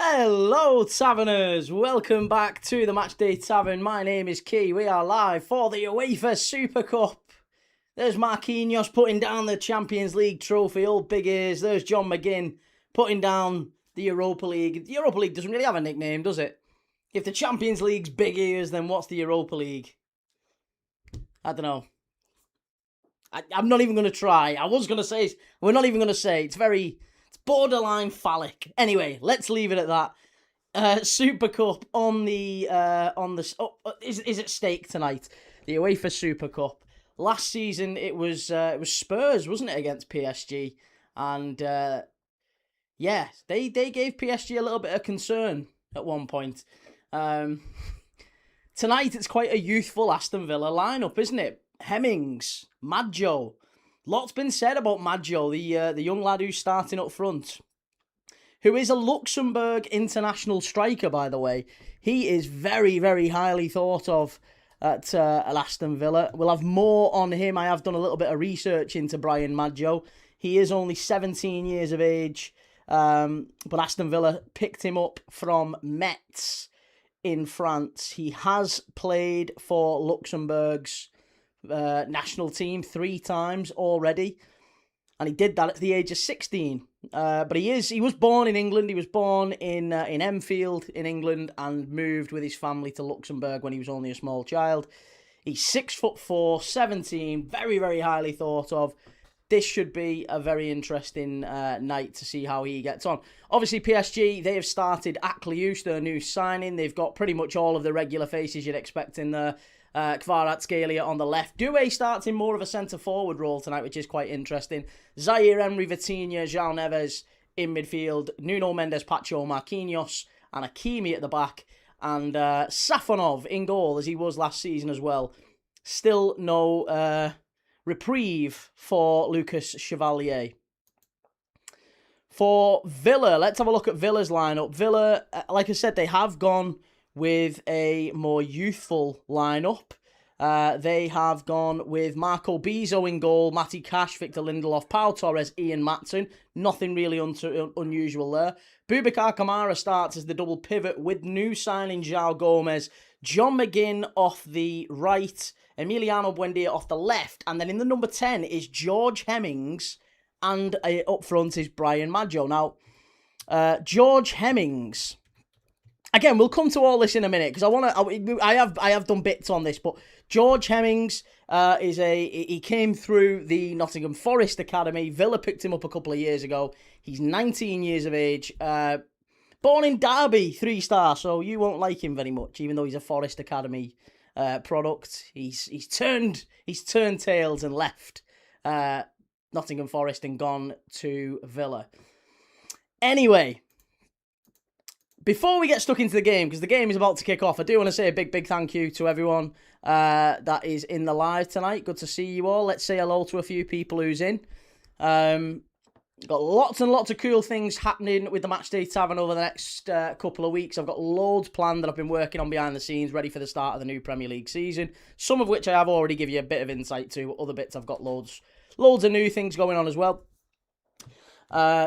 Hello, Taverners! Welcome back to the Matchday Tavern. My name is Key. We are live for the UEFA Super Cup. There's Marquinhos putting down the Champions League trophy, old big ears. There's John McGinn putting down the Europa League. The Europa League doesn't really have a nickname, does it? If the Champions League's big ears, then what's the Europa League? I don't know. I'm not even going to try. I was going to say, we're not even going to say. It's borderline phallic. Anyway, let's leave it at that. Super Cup is at stake tonight. The UEFA Super Cup. Last season it was Spurs, wasn't it, against PSG? And they gave PSG a little bit of concern at one point. Tonight it's quite a youthful Aston Villa lineup, isn't it? Hemmings, Maggio. Lots been said about Maggio, the young lad who's starting up front, who is a Luxembourg international striker, by the way. He is very, very highly thought of at Aston Villa. We'll have more on him. I have done a little bit of research into Brian Maggio. He is only 17 years of age, but Aston Villa picked him up from Metz in France. He has played for Luxembourg's national team 3 times already, and he did that at the age of 16. But he was born in England. He was born in Enfield in England and moved with his family to Luxembourg when he was only a small child. He's 6'4", 17, very, very highly thought of. This should be a very interesting night to see how he gets on. Obviously, PSG, they have started Akliouche, their new signing. They've got pretty much all of the regular faces you'd expect in there. KVARA on the left. Doué starts in more of a centre-forward role tonight, which is quite interesting. Zaire, Emery, Vitinha, João Neves in midfield. Nuno Mendes, Pacho, Marquinhos, and Hakimi at the back. And Safonov in goal, as he was last season as well. Still no reprieve for Lucas Chevalier. For Villa, let's have a look at Villa's lineup. Villa, like I said, they have gone with a more youthful lineup. They have gone with Marco Bizzo in goal, Matty Cash, Victor Lindelof, Pau Torres, Ian Matson. Nothing really unusual there. Boubacar Kamara starts as the double pivot with new signing João Gomez, John McGinn off the right, Emiliano Buendia off the left, and then in the number 10 is George Hemmings, and up front is Brian Maggio. Now, George Hemmings. Again, we'll come to all this in a minute because I have done bits on this, but George Hemmings he came through the Nottingham Forest Academy. Villa picked him up a couple of years ago. He's 19 years of age, born in Derby, 3-star. So you won't like him very much, even though he's a Forest Academy product. He's turned tails and left Nottingham Forest and gone to Villa. Anyway. Before we get stuck into the game, because the game is about to kick off, I do want to say a big thank you to everyone that is in the live tonight. Good to see you all. Let's say hello to a few people who's in. Got lots and lots of cool things happening with the Matchday Tavern over the next couple of weeks. I've got loads planned that I've been working on behind the scenes, ready for the start of the new Premier League season. Some of which I have already given you a bit of insight to. Other bits I've got loads of new things going on as well.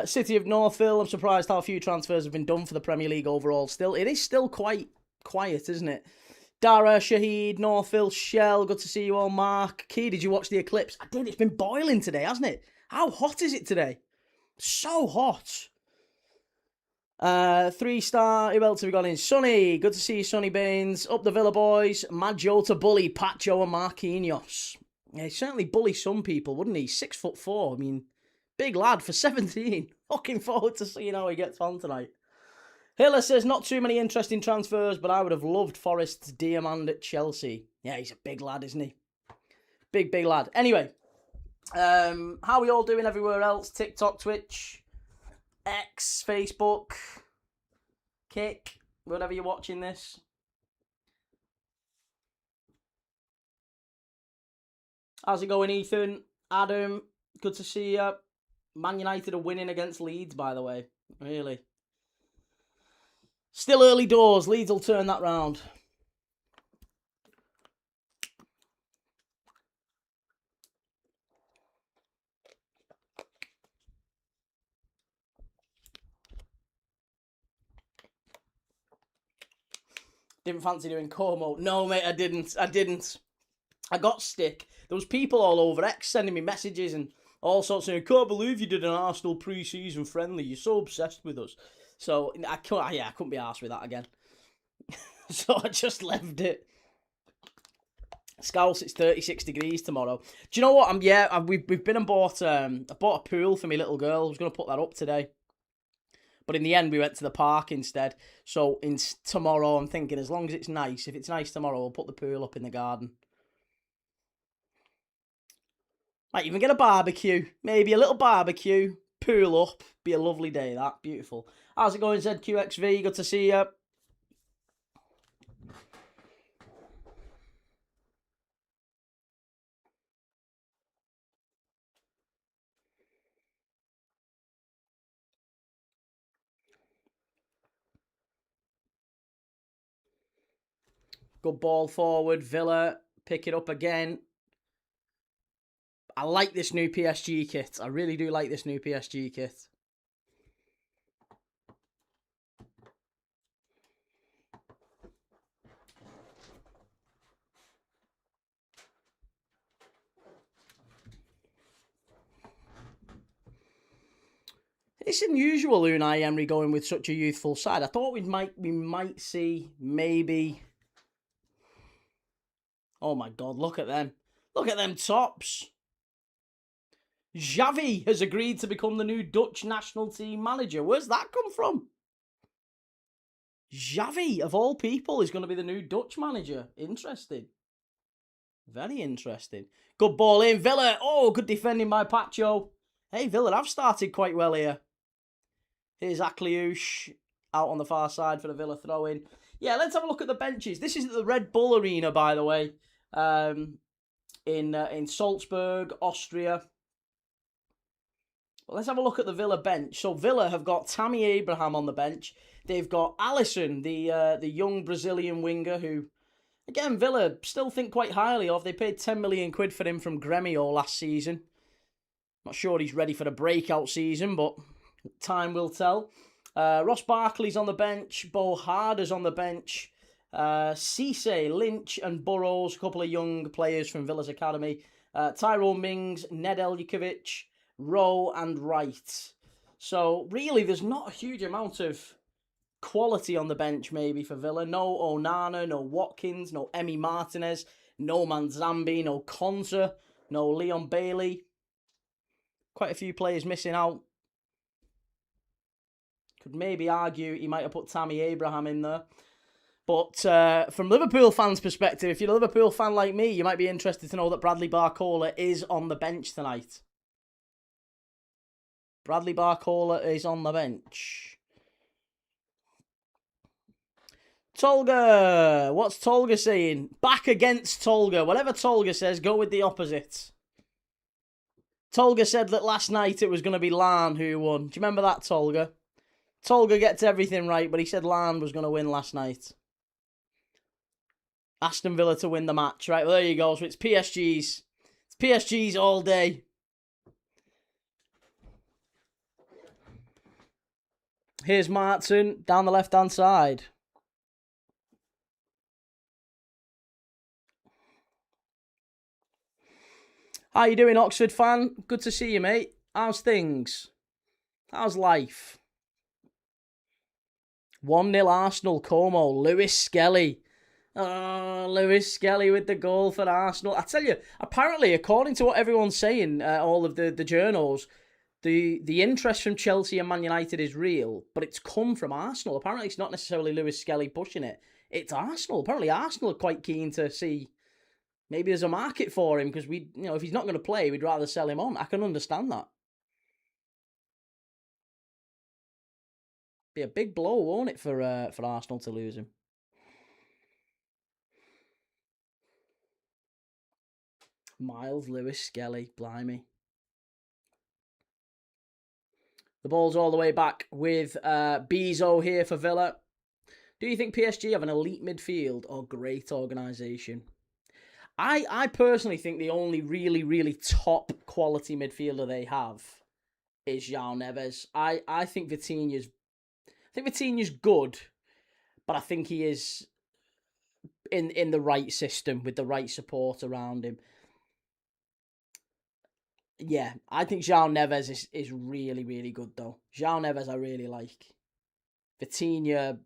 City of Northville, I'm surprised how few transfers have been done for the Premier League overall still. It is still quite quiet, isn't it? Dara, Shahid, Northville, Shell, good to see you all. Mark, Key, did you watch the eclipse? I did, it's been boiling today, hasn't it? How hot is it today? So hot. 3-star, who else have we got in? Sonny, good to see you, Sonny Baines. Up the Villa boys, Maggio to bully Pacho and Marquinhos. Yeah, he'd certainly bully some people, wouldn't he? 6'4", I mean... Big lad for 17. Looking forward to seeing how he gets on tonight. Hiller says, not too many interesting transfers, but I would have loved Forest's Diamand at Chelsea. Yeah, he's a big lad, isn't he? Big lad. Anyway, how are we all doing everywhere else? TikTok, Twitch, X, Facebook, Kick, wherever you're watching this. How's it going, Ethan? Adam, good to see you. Man United are winning against Leeds, by the way. Really. Still early doors. Leeds will turn that round. Didn't fancy doing Como. No, mate, I didn't. I got stick. There was people all over X sending me messages and all sorts of, I can't believe you did an Arsenal pre-season friendly. You're so obsessed with us. So, I couldn't be arsed with that again. So I just left it. Scouse, it's 36 degrees tomorrow. Do you know what? We've been and bought I bought a pool for my little girl. I was going to put that up today. But in the end, we went to the park instead. So tomorrow, I'm thinking, as long as it's nice, if it's nice tomorrow, we'll put the pool up in the garden. Might even get a barbecue. Maybe a little barbecue. Pool up. Be a lovely day, that. Beautiful. How's it going, ZQXV? Good to see you. Good ball forward. Villa pick it up again. I like this new PSG kit. I really do like this new PSG kit. It's unusual Unai Emery going with such a youthful side. I thought we might see maybe. Oh my God! Look at them! Look at them tops. Xavi has agreed to become the new Dutch national team manager. Where's that come from? Xavi, of all people, is going to be the new Dutch manager. Interesting. Very interesting. Good ball in. Villa. Oh, good defending by Pacho. Hey, Villa have started quite well here. Here's Akliouche out on the far side for the Villa throw-in. Yeah, let's have a look at the benches. This is at the Red Bull Arena, by the way, in Salzburg, Austria. Well, let's have a look at the Villa bench. So Villa have got Tammy Abraham on the bench. They've got Alisson, the young Brazilian winger who, again, Villa still think quite highly of. They paid 10 million quid for him from Gremio last season. Not sure he's ready for the breakout season, but time will tell. Ross Barkley's on the bench. Bo Harder's on the bench. Cisse, Lynch and Burrows, a couple of young players from Villa's academy. Tyrone Mings, Ned Eljukovic, Rowe and Wright. So, really, there's not a huge amount of quality on the bench, maybe, for Villa. No Onana, no Watkins, no Emi Martinez, no Manzambi, no Konza, no Leon Bailey. Quite a few players missing out. Could maybe argue he might have put Tammy Abraham in there. But from Liverpool fans' perspective, if you're a Liverpool fan like me, you might be interested to know that Bradley Barcola is on the bench tonight. Bradley Barcola is on the bench. Tolga. What's Tolga saying? Back against Tolga. Whatever Tolga says, go with the opposite. Tolga said that last night it was going to be Lan who won. Do you remember that, Tolga? Tolga gets everything right, but he said Lan was going to win last night. Aston Villa to win the match. Right, well, there you go. So it's PSG's. It's PSG's all day. Here's Martin down the left-hand side. How you doing, Oxford fan? Good to see you, mate. How's things? How's life? 1-0 Arsenal, Como. Luis Skelly. Oh, Luis Skelly with the goal for Arsenal. I tell you, apparently, according to what everyone's saying, all of the journals, the interest from Chelsea and Man United is real, but it's come from Arsenal. Apparently, it's not necessarily Luis Skelly pushing it. It's Arsenal. Apparently, Arsenal are quite keen to see maybe there's a market for him because if he's not going to play, we'd rather sell him on. I can understand that. Be a big blow, won't it, for Arsenal to lose him? Miles Lewis Skelly, blimey. The ball's all the way back with Bezo here for Villa. Do you think PSG have an elite midfield or great organisation? I personally think the only really, really top quality midfielder they have is João Neves. I think Vitinha's good, but I think he is in the right system with the right support around him. Yeah, I think João Neves is really, really good, though. João Neves I really like. Vitinha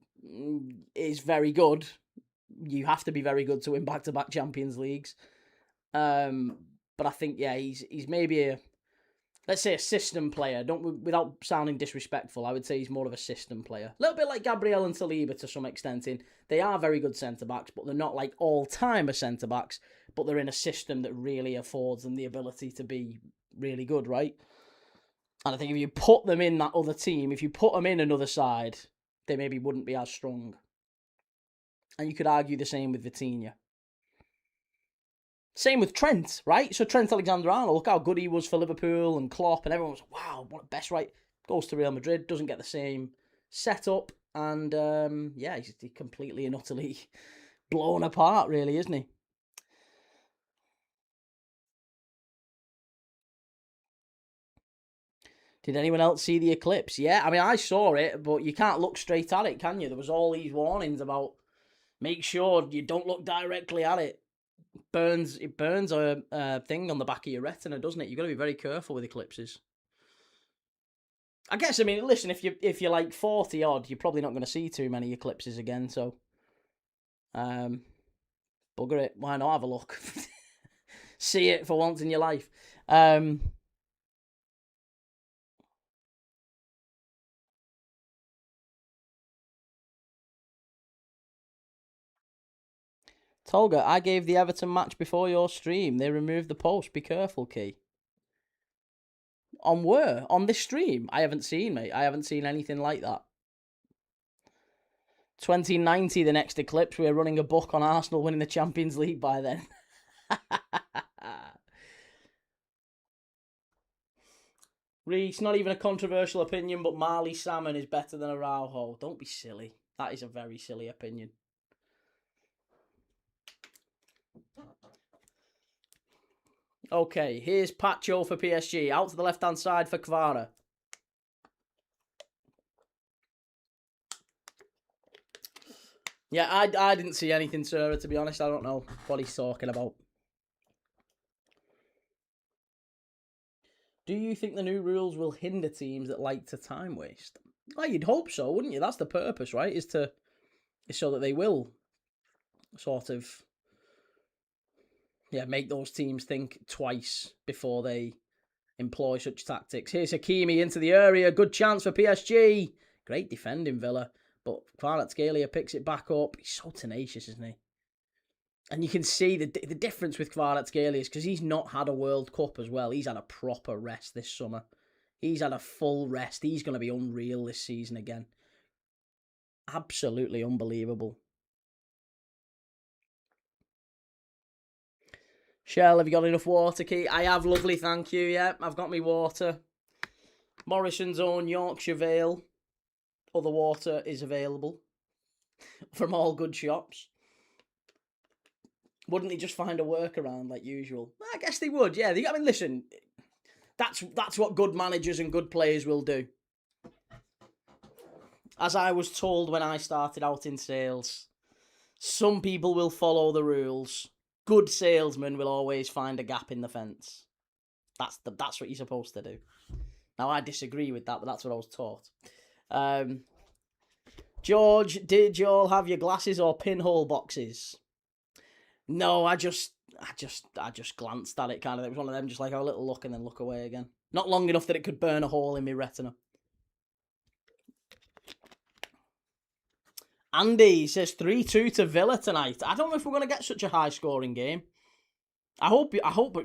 is very good. You have to be very good to win back-to-back Champions Leagues. But I think, yeah, he's maybe let's say a system player. Without sounding disrespectful, I would say he's more of a system player. A little bit like Gabriel and Saliba to some extent. They are very good centre-backs, but they're not like all-timer centre-backs, but they're in a system that really affords them the ability to be really good, right? And I think if you put them in that other team, if you put them in another side, they maybe wouldn't be as strong. And you could argue the same with Vitinha. Same with Trent, right? So Trent Alexander-Arnold, look how good he was for Liverpool and Klopp, and everyone was, wow, what a best right. Goes to Real Madrid, doesn't get the same setup, and yeah, he's completely and utterly blown apart, really, isn't he? Did anyone else see the eclipse? Yeah, I mean, I saw it, but you can't look straight at it, can you? There was all these warnings about make sure you don't look directly at it. It burns a thing on the back of your retina, doesn't it? You've got to be very careful with eclipses. I guess, I mean, listen, if you're like 40 odd, you're probably not going to see too many eclipses again, so bugger it, why not have a look? See it for once in your life. Tolga, I gave the Everton match before your stream. They removed the post. Be careful, Key. On where? On this stream? I haven't seen, mate. I haven't seen anything like that. 2090, the next eclipse. We're running a book on Arsenal winning the Champions League by then. Reece, not even a controversial opinion, but Marley Salmon is better than Araujo. Don't be silly. That is a very silly opinion. Okay, here's Pacho for PSG. Out to the left-hand side for KVARA. Yeah, I didn't see anything, sir, to be honest. I don't know what he's talking about. Do you think the new rules will hinder teams that like to time waste? Oh, you'd hope so, wouldn't you? That's the purpose, right? Is so that they will sort of make those teams think twice before they employ such tactics. Here's Hakimi into the area. Good chance for PSG. Great defending, Villa. But Kvaratskhelia picks it back up. He's so tenacious, isn't he? And you can see the difference with Kvaratskhelia is because he's not had a World Cup as well. He's had a proper rest this summer. He's had a full rest. He's going to be unreal this season again. Absolutely unbelievable. Shell, have you got enough water, Key? I have, lovely, thank you. Yeah, I've got me water. Morrison's own Yorkshire Vale. Other water is available from all good shops. Wouldn't they just find a workaround like usual? I guess they would, yeah. I mean, listen, that's what good managers and good players will do. As I was told when I started out in sales, some people will follow the rules. Good salesmen will always find a gap in the fence. That's what you're supposed to do. Now, I disagree with that, but that's what I was taught. George, did you all have your glasses or pinhole boxes? No, I just glanced at it, kind of. It was one of them, just like have a little look and then look away again. Not long enough that it could burn a hole in my retina. Andy says 3-2 to Villa tonight. I don't know if we're going to get such a high-scoring game. I hope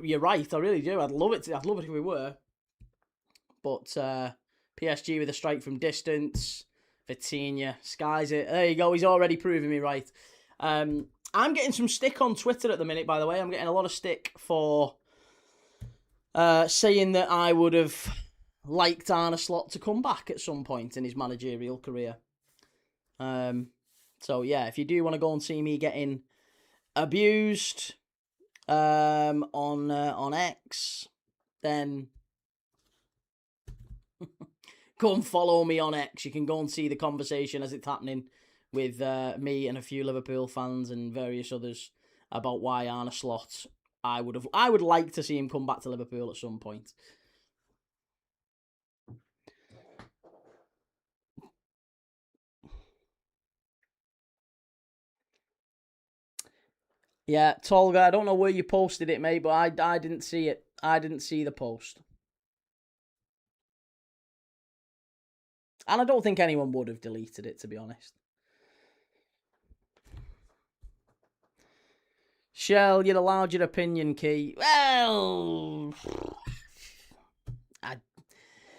you're right. I really do. I'd love it if we were. But PSG with a strike from distance. Vitinha skies it. There you go. He's already proving me right. I'm getting some stick on Twitter at the minute, by the way. I'm getting a lot of stick for saying that I would have liked Arne Slot to come back at some point in his managerial career. So, yeah, if you do want to go and see me getting abused on X, then go and follow me on X. You can go and see the conversation as it's happening with me and a few Liverpool fans and various others about why Arne Slot. I would like to see him come back to Liverpool at some point. Yeah, Tolga, I don't know where you posted it, mate, but I didn't see it. I didn't see the post. And I don't think anyone would have deleted it, to be honest. Shell, you're allowed your opinion, Key. Well,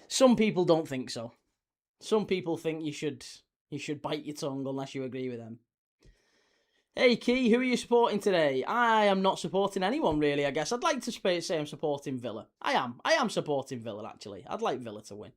some people don't think so. Some people think you should bite your tongue unless you agree with them. Hey, Key, who are you supporting today? I am not supporting anyone, really, I guess. I'd like to say I'm supporting Villa. I am supporting Villa, actually. I'd like Villa to win.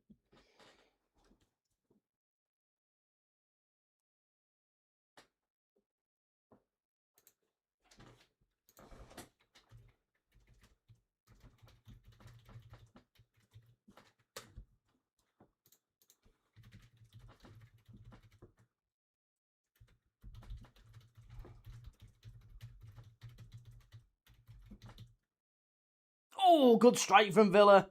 Oh, good strike from Villa.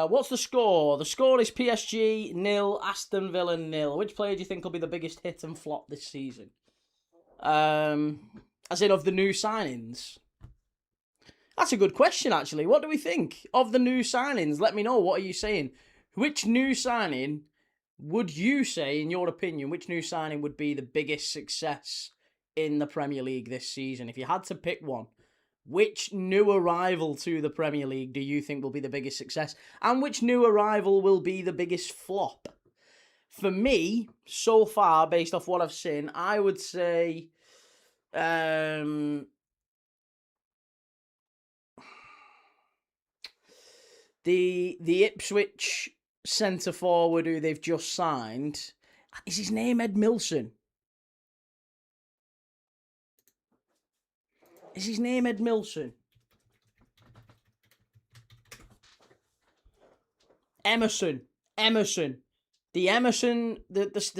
What's the score? The score is PSG 0, Aston Villa 0. Which player do you think will be the biggest hit and flop this season? As in of the new signings? That's a good question, actually. What do we think of the new signings? Let me know. What are you saying? Which new signing would you say, in your opinion, which new signing would be the biggest success in the Premier League this season? If you had to pick one, which new arrival to the Premier League do you think will be the biggest success? And which new arrival will be the biggest flop? For me, so far, based off what I've seen, I would say the Ipswich centre forward who they've just signed. Is his name Ed Milson? Is his name Ed Milson? Emerson. The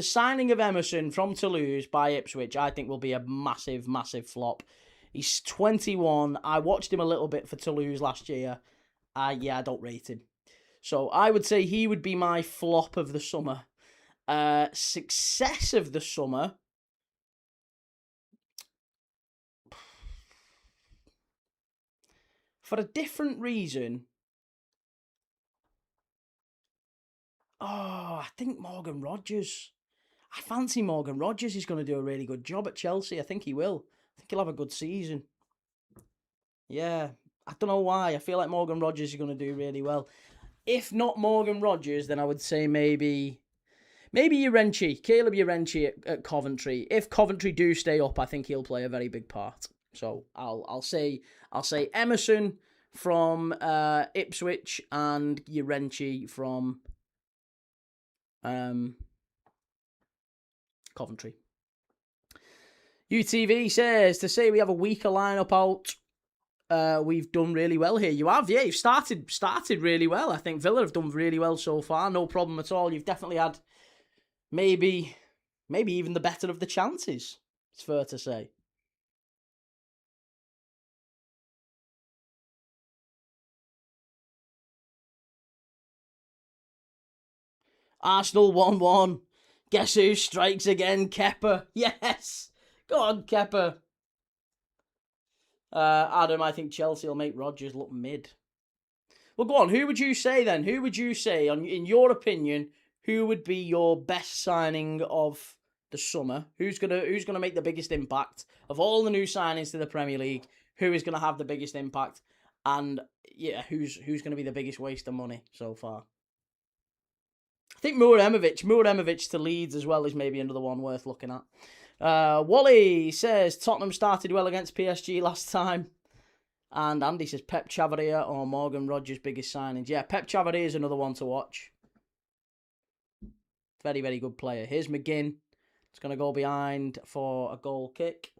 signing of Emerson from Toulouse by Ipswich, I think will be a massive, massive flop. He's 21. I watched him a little bit for Toulouse last year. I don't rate him. So I would say he would be my flop of the summer. Success of the summer. For a different reason. Oh, I think Morgan Rogers. I fancy Morgan Rogers. He's going to do a really good job at Chelsea. I think he will. I think he'll have a good season. Yeah. I don't know why. I feel like Morgan Rogers is going to do really well. If not Morgan Rogers, then I would say maybe Urenchi, Caleb Urenchi at Coventry. If Coventry do stay up, I think he'll play a very big part. So I'll say Emerson from Ipswich and Urenchi from Coventry. UTV says, to say we have a weaker lineup out, we've done really well here. You have, yeah. You've started really well. I think Villa have done really well so far. No problem at all. You've definitely had maybe even the better of the chances. It's fair to say. Arsenal 1-1. Guess who strikes again? Kepa. Yes. Go on, Kepa. Adam, I think Chelsea will make Rodgers look mid. Well, go on. Who would you say then? Who would you say, in your opinion, who would be your best signing of the summer? Who's gonna make the biggest impact of all the new signings to the Premier League? who is going to have the biggest impact, and yeah, who's going to be the biggest waste of money so far. I think Muramovic to Leeds as well is maybe another one worth looking at. Wally says Tottenham started well against PSG last time. And Andy says Pep Chavaria or Morgan Rogers' biggest signings. Yeah, Pep Chavaria is another one to watch. Very, very good player. Here's McGinn. It's going to go behind for a goal kick.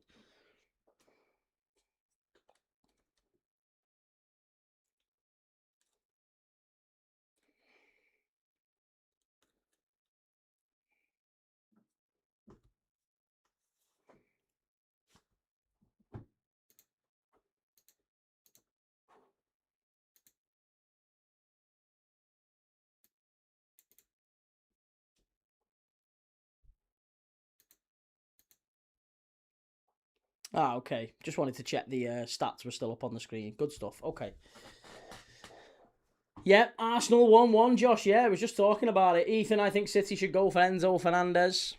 Okay. Just wanted to check the stats were still up on the screen. Good stuff. Okay. Yeah, Arsenal 1-1, Josh. Yeah, I was just talking about it. Ethan, I think City should go for Enzo Fernandez.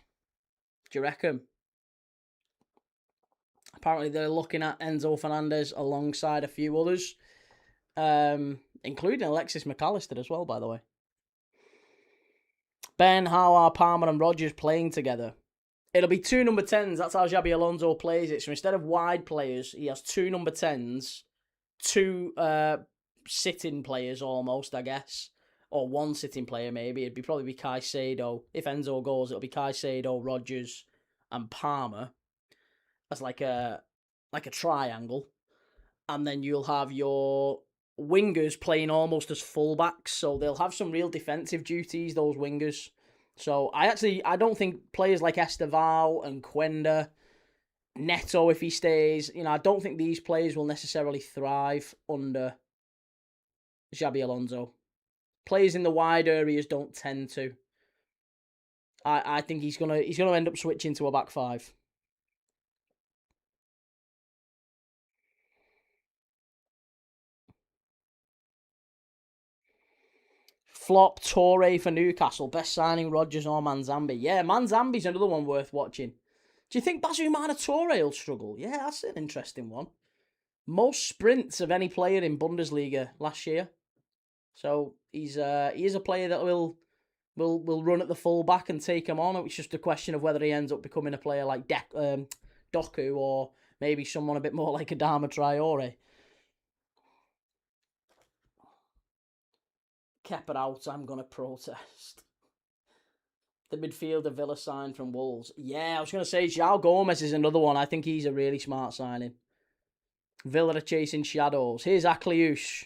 Do you reckon? Apparently, they're looking at Enzo Fernandez alongside a few others, including Alexis McAllister as well, by the way. Ben, how are Palmer and Rodgers playing together? It'll be 2 number 10s. That's how Xabi Alonso plays it. So instead of wide players, he has 2 number 10s, 2 sitting players almost, I guess. Or 1 sitting player maybe. It'd probably be Caicedo. If Enzo goes, it'll be Caicedo, Rodgers, and Palmer. That's like a triangle. And then you'll have your wingers playing almost as fullbacks. So they'll have some real defensive duties, those wingers. So I don't think players like Estevao and Quenda, Neto if he stays, I don't think these players will necessarily thrive under Xabi Alonso. Players in the wide areas don't tend to. I think he's gonna end up switching to a back 5. Flop Torre for Newcastle. Best signing Rodgers or Manzambi. Yeah, Manzambi's another one worth watching. Do you think Basumana Torre will struggle? Yeah, that's an interesting one. Most sprints of any player in Bundesliga last year. So he is a player that will run at the full back and take him on. It's just a question of whether he ends up becoming a player like Doku or maybe someone a bit more like Adama Traore. Kept it out, I'm going to protest. The midfielder Villa signed from Wolves. Yeah, I was going to say, João Gomez is another one. I think he's a really smart signing. Villa are chasing shadows. Here's Akliouche.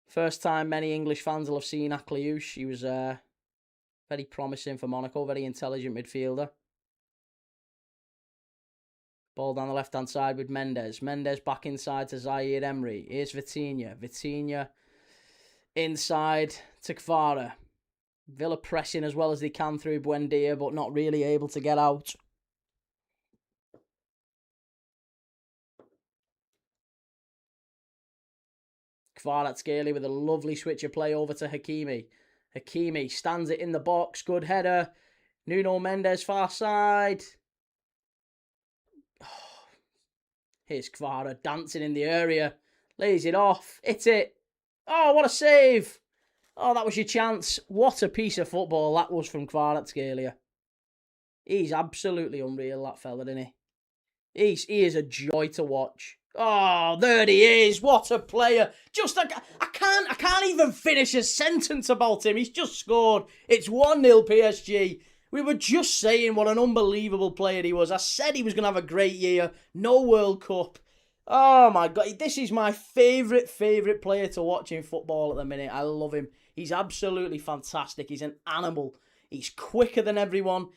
First time many English fans will have seen Akliouche. He was very promising for Monaco, very intelligent midfielder. Ball down the left-hand side with Mendes. Mendes back inside to Zaire Emery. Here's Vitinha. Vitinha inside to KVARA. Villa pressing as well as they can through Buendia, but not really able to get out. Kvaratskhelia with a lovely switch of play over to Hakimi. Hakimi stands it in the box. Good header. Nuno Mendes far side. Here's Kvara dancing in the area. Lays it off. Hit it. Oh, what a save. Oh, that was your chance. What a piece of football that was from Kvaratskhelia. He's absolutely unreal, that fella, isn't he? He is a joy to watch. Oh, there he is. What a player. I can't even finish a sentence about him. He's just scored. It's 1-0 PSG. We were just saying what an unbelievable player he was. I said he was going to have a great year. No World Cup. Oh my God. This is my favourite player to watch in football at the minute. I love him. He's absolutely fantastic. He's an animal. He's quicker than everyone.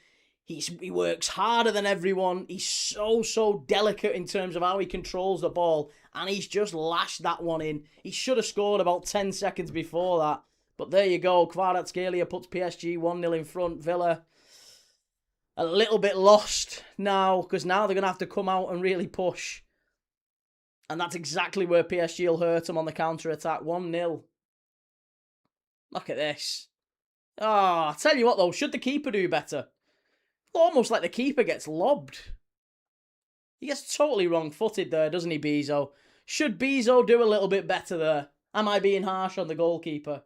He works harder than everyone. He's so delicate in terms of how he controls the ball. And he's just lashed that one in. He should have scored about 10 seconds before that. But there you go. Kvaratskhelia puts PSG 1-0 in front. Villa a little bit lost now, because now they're going to have to come out and really push. And that's exactly where PSG will hurt them on the counter-attack. 1-0. Look at this. Oh, I tell you what though, should the keeper do better? Almost like the keeper gets lobbed. He gets totally wrong-footed there, doesn't he, Bezo? Should Bezo do a little bit better there? Am I being harsh on the goalkeeper?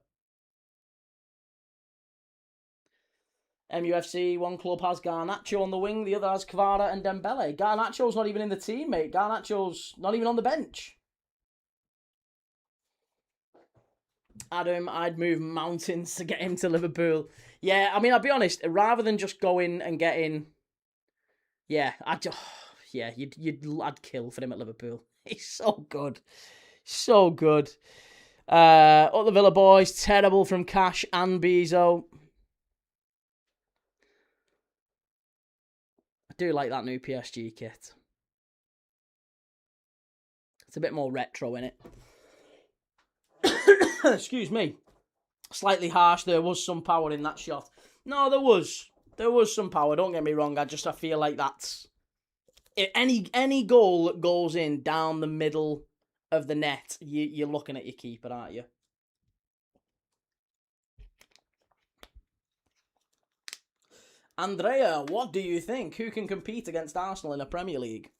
MUFC, one club has Garnacho on the wing, the other has KVARA and Dembele. Garnacho's not even in the team, mate. Garnacho's not even on the bench. Adam, I'd move mountains to get him to Liverpool. Yeah, I mean, I'll be honest, rather than just going and getting... Yeah, I'd kill for him at Liverpool. He's so good. So good. Up the Villa boys, terrible from Cash and Bezo. I do like that new PSG kit. It's a bit more retro in it. Excuse me. Slightly harsh. There was some power in that shot. No, there was. There was some power. Don't get me wrong. I feel like that's... If any goal that goes in down the middle of the net, you're looking at your keeper, aren't you? Andrea, what do you think? Who can compete against Arsenal in a Premier League?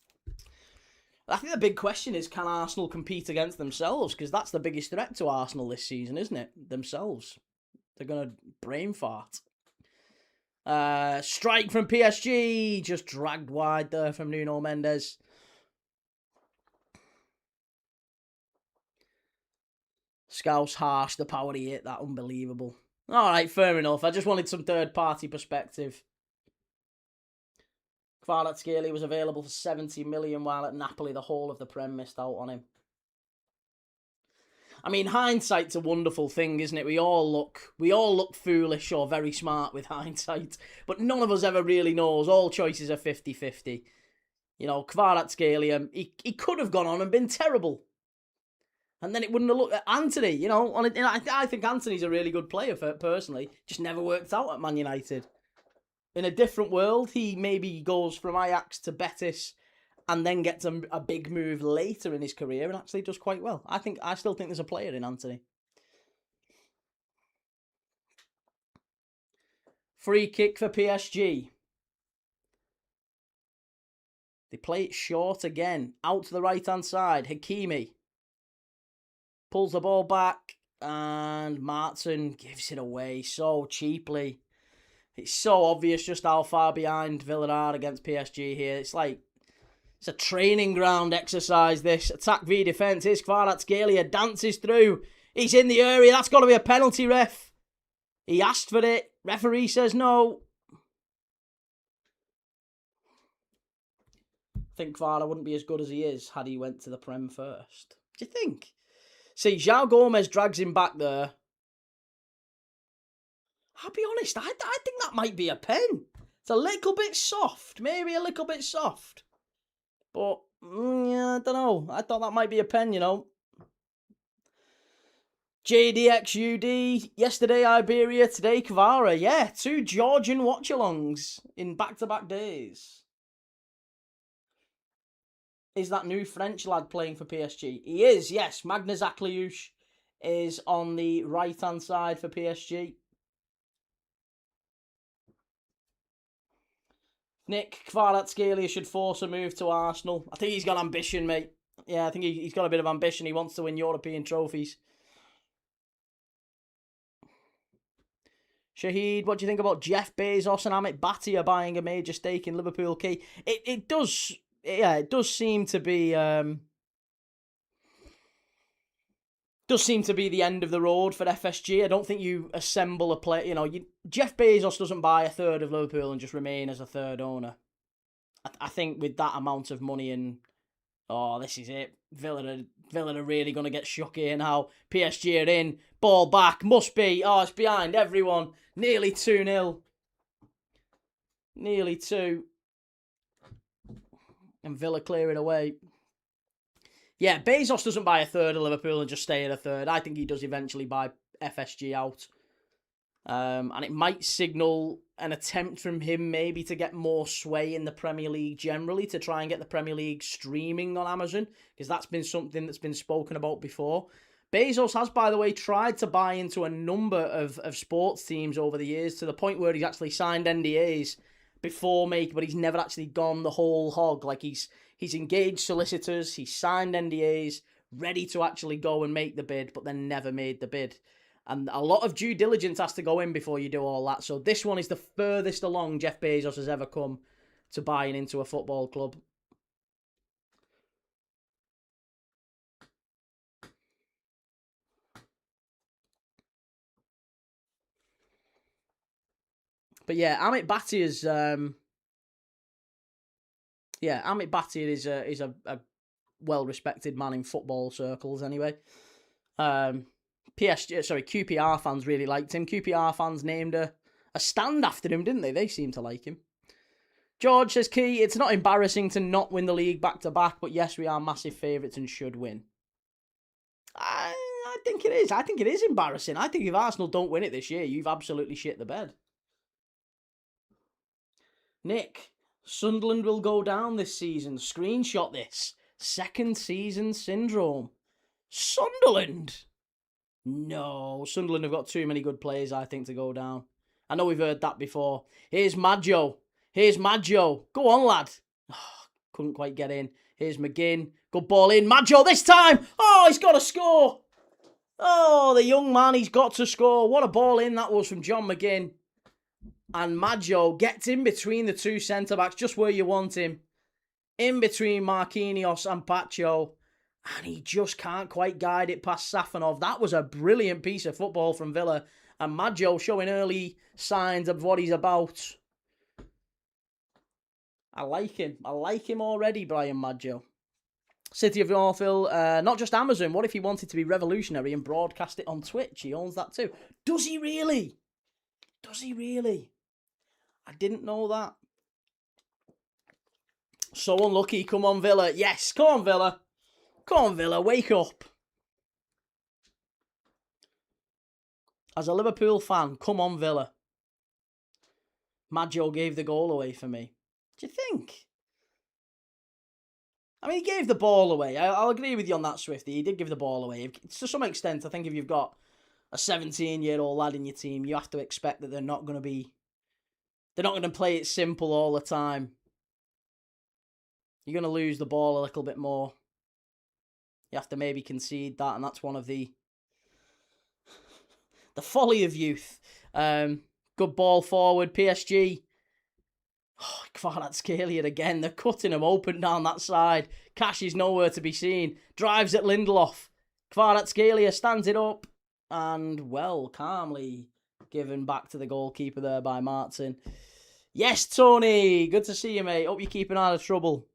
I think the big question is, can Arsenal compete against themselves? Because that's the biggest threat to Arsenal this season, isn't it? Themselves. They're going to brain fart. Strike from PSG. Just dragged wide there from Nuno Mendes. Scouse harsh. The power he hit. That unbelievable. Alright, fair enough. I just wanted some third-party perspective. Kvaratskhelia was available for 70 million, while at Napoli the whole of the Prem missed out on him. I mean, hindsight's a wonderful thing, isn't it? We all look foolish or very smart with hindsight, but none of us ever really knows. All choices are 50-50. You know, Kvaratskhelia, he could have gone on and been terrible. And then it wouldn't have looked at Anthony, you know. I think Anthony's a really good player, personally. Just never worked out at Man United. In a different world, he maybe goes from Ajax to Betis and then gets a big move later in his career and actually does quite well. I still think there's a player in Anthony. Free kick for PSG. They play it short again. Out to the right-hand side. Hakimi pulls the ball back and Martin gives it away so cheaply. It's so obvious just how far behind Villa are against PSG here. It's like, it's a training ground exercise, this. Attack v defence. Here's Kvaratskhelia, dances through. He's in the area. That's got to be a penalty, ref. He asked for it. Referee says no. I think KVARA wouldn't be as good as he is had he went to the Prem first. Do you think? See, João Gomez drags him back there. I'll be honest, I think that might be a pen. It's a little bit soft. Maybe a little bit soft. But, yeah, I don't know. I thought that might be a pen, you know. JDXUD, yesterday Iberia, today KVARA. Yeah, 2 Georgian watch-alongs in back-to-back days. Is that new French lad playing for PSG? He is, yes. Magna Zakliush is on the right-hand side for PSG. Nick, Kvaratskhelia should force a move to Arsenal. I think he's got ambition, mate. Yeah, I think he's got a bit of ambition. He wants to win European trophies. Shahid, what do you think about Jeff Bezos and Amit Bhatia buying a major stake in Liverpool Key? It does seem to be the end of the road for FSG. I don't think you assemble a play. You know, Jeff Bezos doesn't buy a third of Liverpool and just remain as a third owner. I think with that amount of money and this is it. Villa are really going to get shook here now. PSG are in. Ball back. Must be. It's behind everyone. Nearly 2-0. Nearly 2. And Villa clear it away. Yeah, Bezos doesn't buy a third of Liverpool and just stay at a third. I think he does eventually buy FSG out. And it might signal an attempt from him maybe to get more sway in the Premier League generally, to try and get the Premier League streaming on Amazon, because that's been something that's been spoken about before. Bezos has, by the way, tried to buy into a number of sports teams over the years, to the point where he's actually signed NDAs before but he's never actually gone the whole hog. Like he's engaged solicitors, he's signed NDAs, ready to actually go and make the bid, but then never made the bid. And a lot of due diligence has to go in before you do all that. So this one is the furthest along Jeff Bezos has ever come to buying into a football club. But yeah, Amit Bhatia is a well-respected man in football circles anyway. QPR fans really liked him. QPR fans named a stand after him, didn't they? They seem to like him. George says, Key, it's not embarrassing to not win the league back-to-back, but yes, we are massive favourites and should win. I think it is. I think it is embarrassing. I think if Arsenal don't win it this year, you've absolutely shit the bed. Nick, Sunderland will go down this season. Screenshot this. Second season syndrome. Sunderland? No, Sunderland have got too many good players, I think, to go down. I know we've heard that before. Here's Maggio. Go on, lad. Oh, couldn't quite get in. Here's McGinn. Good ball in. Maggio this time. Oh, he's got to score. Oh, the young man, he's got to score. What a ball in that was from John McGinn. And Maggio gets in between the two centre-backs, just where you want him. In between Marquinhos and Pacho. And he just can't quite guide it past Safanov. That was a brilliant piece of football from Villa. And Maggio showing early signs of what he's about. I like him. Already, Brian Maggio. City of Northville, not just Amazon. What if he wanted to be revolutionary and broadcast it on Twitch? He owns that too. Does he really? I didn't know that. So unlucky. Come on, Villa. Yes, come on, Villa. Wake up. As a Liverpool fan, come on, Villa. Maggio gave the goal away for me. Do you think? I mean, he gave the ball away. I'll agree with you on that, Swifty. He did give the ball away. To some extent, I think if you've got a 17-year-old lad in your team, you have to expect that they're not going to play it simple all the time. You're going to lose the ball a little bit more. You have to maybe concede that, and that's one of the folly of youth. Good ball forward, PSG. Oh, Kvaratskhelia again. They're cutting him open down that side. Cash is nowhere to be seen. Drives at Lindelof. Kvaratskhelia stands it up. And, well, calmly given back to the goalkeeper there by Martin. Yes, Tony. Good to see you, mate. Hope you're keeping out of trouble.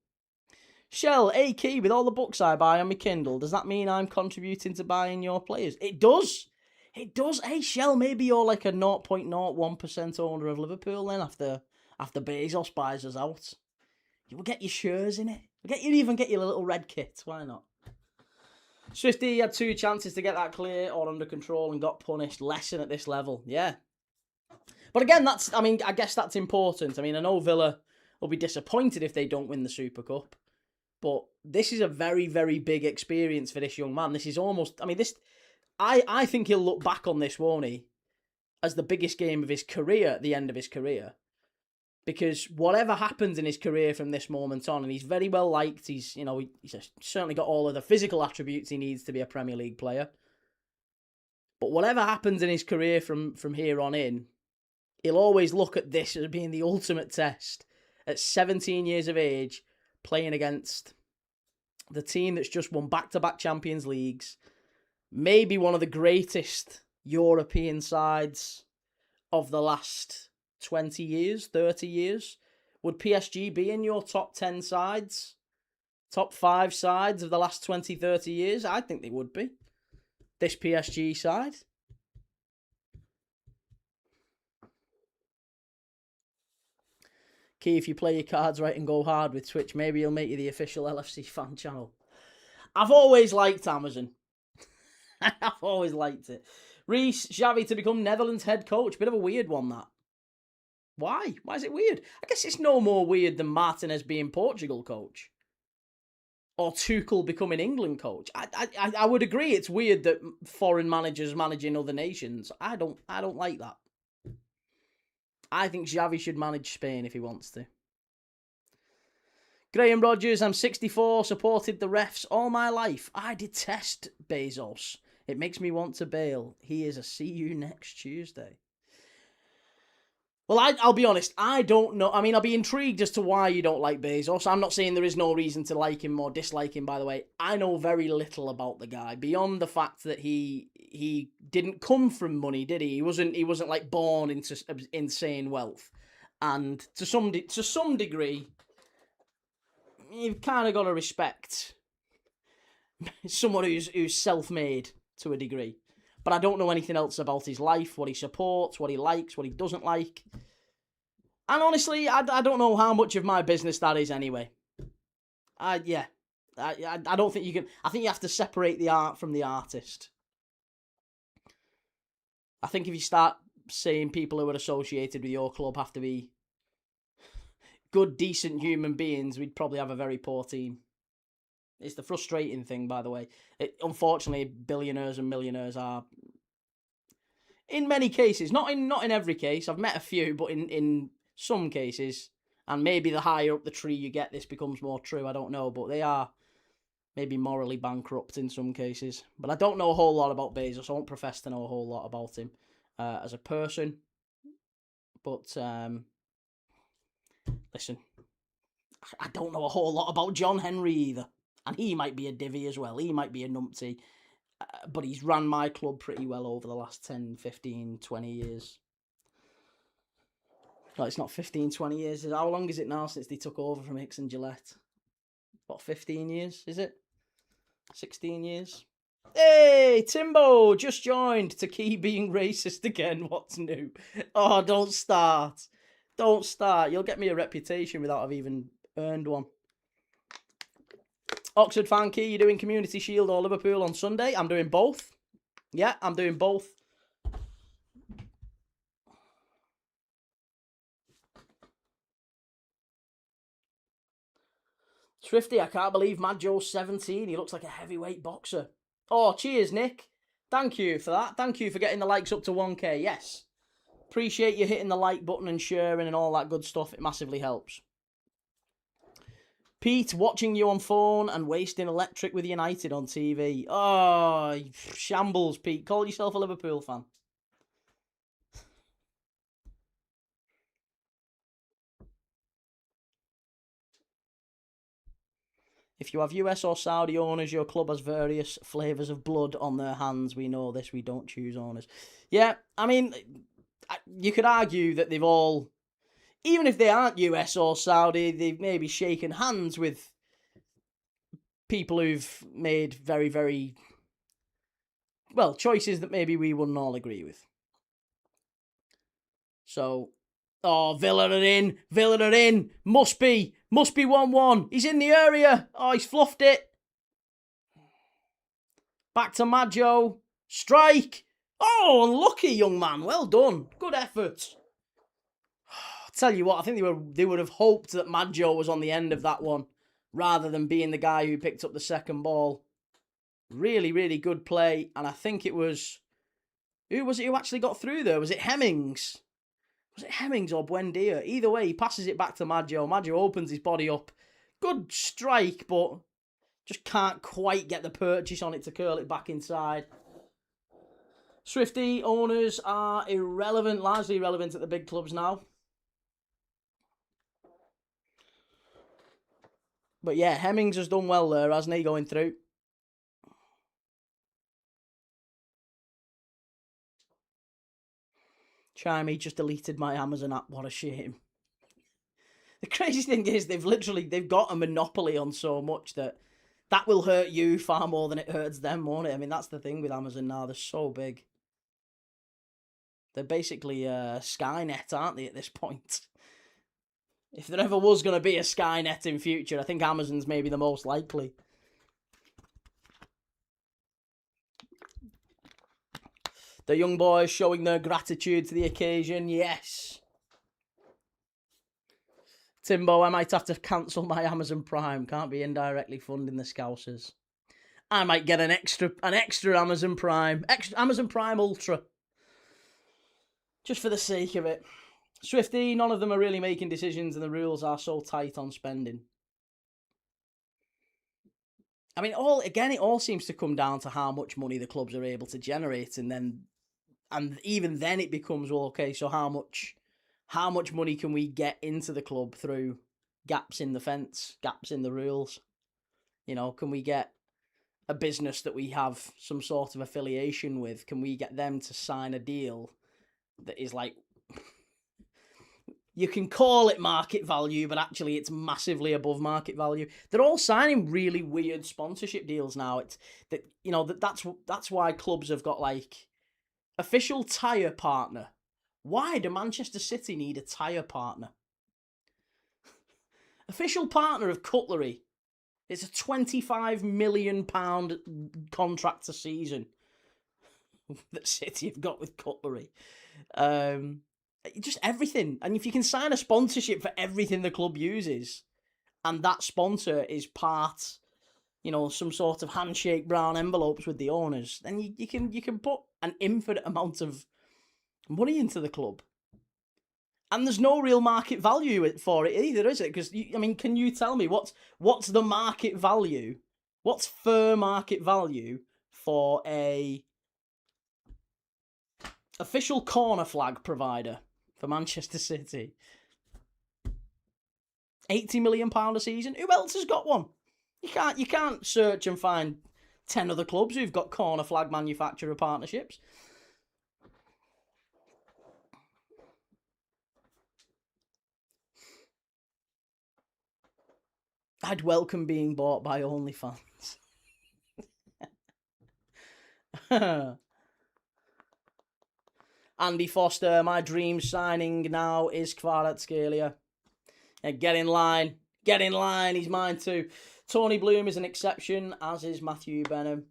Shell, A key, with all the books I buy on my Kindle, does that mean I'm contributing to buying your players? It does. Hey, Shell, maybe you're like a 0.01% owner of Liverpool then after Bezos buys us out. You will get your shares in it. You even get your little red kit. Why not? Swifty had 2 chances to get that clear or under control and got punished. Lesson at this level. Yeah. But again, I guess that's important. I know Villa will be disappointed if they don't win the Super Cup. But this is a very, very big experience for this young man. This is almost, I think he'll look back on this, won't he, as the biggest game of his career at the end of his career. Because whatever happens in his career from this moment on, and he's very well liked, he's certainly got all of the physical attributes he needs to be a Premier League player. But whatever happens in his career from here on in, he'll always look at this as being the ultimate test. At 17 years of age, playing against the team that's just won back-to-back Champions Leagues, maybe one of the greatest European sides of the last 20 years, 30 years. Would PSG be in your top 10 sides? Top 5 sides of the last 20, 30 years? I think they would be. This PSG side. Key, if you play your cards right and go hard with Twitch, maybe he'll make you the official LFC fan channel. I've always liked Amazon. I've always liked it. Reece, Xavi to become Netherlands head coach. Bit of a weird one, that. Why? Why is it weird? I guess it's no more weird than Martinez being Portugal coach. Or Tuchel becoming England coach. I would agree it's weird that foreign managers managing other nations. I don't like that. I think Xavi should manage Spain if he wants to. Graham Rogers, I'm 64, supported the refs all my life. I detest Bezos. It makes me want to bail. He is a see you next Tuesday. Well, I'll be honest, I don't know. I mean, I'll be intrigued as to why you don't like Bezos. I'm not saying there is no reason to like him or dislike him, by the way. I know very little about the guy, beyond the fact that he didn't come from money, did he? He wasn't like born into insane wealth. And to some degree, you've kind of got to respect someone who's self-made to a degree. But I don't know anything else about his life, what he supports, what he likes, what he doesn't like. And honestly, I don't know how much of my business that is anyway. I don't think you can... I think you have to separate the art from the artist. I think if you start saying people who are associated with your club have to be good, decent human beings, we'd probably have a very poor team. It's the frustrating thing, by the way. Unfortunately, billionaires and millionaires are, in many cases, not in every case, I've met a few, but in some cases, and maybe the higher up the tree you get, this becomes more true, I don't know, but they are maybe morally bankrupt in some cases. But I don't know a whole lot about Bezos. I won't profess to know a whole lot about him as a person. But, listen, I don't know a whole lot about John Henry either. And he might be a divvy as well. He might be a numpty. But he's ran my club pretty well over the last 10, 15, 20 years. No, it's not 15, 20 years. How long is it now since they took over from Hicks and Gillette? What, 15 years, is it? 16 years? Hey, Timbo, just joined. To keep being racist again. What's new? Oh, don't start. Don't start. You'll get me a reputation without I've even earned one. Oxford Fan Key, you doing Community Shield or Liverpool on Sunday? I'm doing both. Yeah, I'm doing both. Swifty, I can't believe Mad Joe's 17. He looks like a heavyweight boxer. Oh, cheers, Nick. Thank you for that. Thank you for getting the likes up to 1K. Yes. Appreciate you hitting the like button and sharing and all that good stuff. It massively helps. Pete, watching you on phone and wasting electric with United on TV. Oh, shambles, Pete. Call yourself a Liverpool fan. If you have US or Saudi owners, your club has various flavours of blood on their hands. We know this. We don't choose owners. Yeah, I mean, you could argue that they've all... Even if they aren't US or Saudi, they've maybe shaken hands with people who've made very, very, well, choices that maybe we wouldn't all agree with. So, oh, Villa are in. Villa are in. Must be 1-1. He's in the area. Oh, he's fluffed it. Back to Maggio. Strike. Oh, unlucky, young man. Well done. Good effort. Tell you what, I think they would have hoped that Maggio was on the end of that one rather than being the guy who picked up the second ball. Really, really good play. And I think it was... Who was it who actually got through there? Was it Hemmings? Was it Hemmings or Buendia? Either way, he passes it back to Maggio. Maggio opens his body up. Good strike, but just can't quite get the purchase on it to curl it back inside. Swifty owners are irrelevant, largely irrelevant at the big clubs now. But yeah, Hemmings has done well there, hasn't he, going through? Chimey just deleted my Amazon app. What a shame. The crazy thing is they've got a monopoly on so much that will hurt you far more than it hurts them, won't it? I mean, that's the thing with Amazon now. They're so big. They're basically Skynet, aren't they, at this point? If there ever was going to be a Skynet in future, I think Amazon's maybe the most likely. The young boys showing their gratitude to the occasion, yes. Timbo, I might have to cancel my Amazon Prime. Can't be indirectly funding the Scousers. I might get an extra Amazon Prime. Amazon Prime Ultra. Just for the sake of it. Swifty, none of them are really making decisions, and the rules are so tight on spending. I mean, it all seems to come down to how much money the clubs are able to generate, and even then it becomes, well, okay, so how much money can we get into the club through gaps in the fence, gaps in the rules? You know, can we get a business that we have some sort of affiliation with? Can we get them to sign a deal that is like, you can call it market value, but actually it's massively above market value. They're all signing really weird sponsorship deals now. That's why clubs have got like official tyre partner. Why do Manchester City need a tyre partner? Official partner of cutlery. It's a £25 million contract a season that City have got with cutlery. Just everything. And if you can sign a sponsorship for everything the club uses, and that sponsor is part, some sort of handshake brown envelopes with the owners, then you can put an infinite amount of money into the club. And there's no real market value for it either, is it? Because, can you tell me what's the market value? What's fair market value for a official corner flag provider for Manchester City? £80 million a season? Who else has got one? You can't search and find 10 other clubs who've got corner flag manufacturer partnerships. I'd welcome being bought by OnlyFans. Andy Foster, my dream signing now is Kvaratskhelia. Get in line, he's mine too. Tony Bloom is an exception, as is Matthew Benham.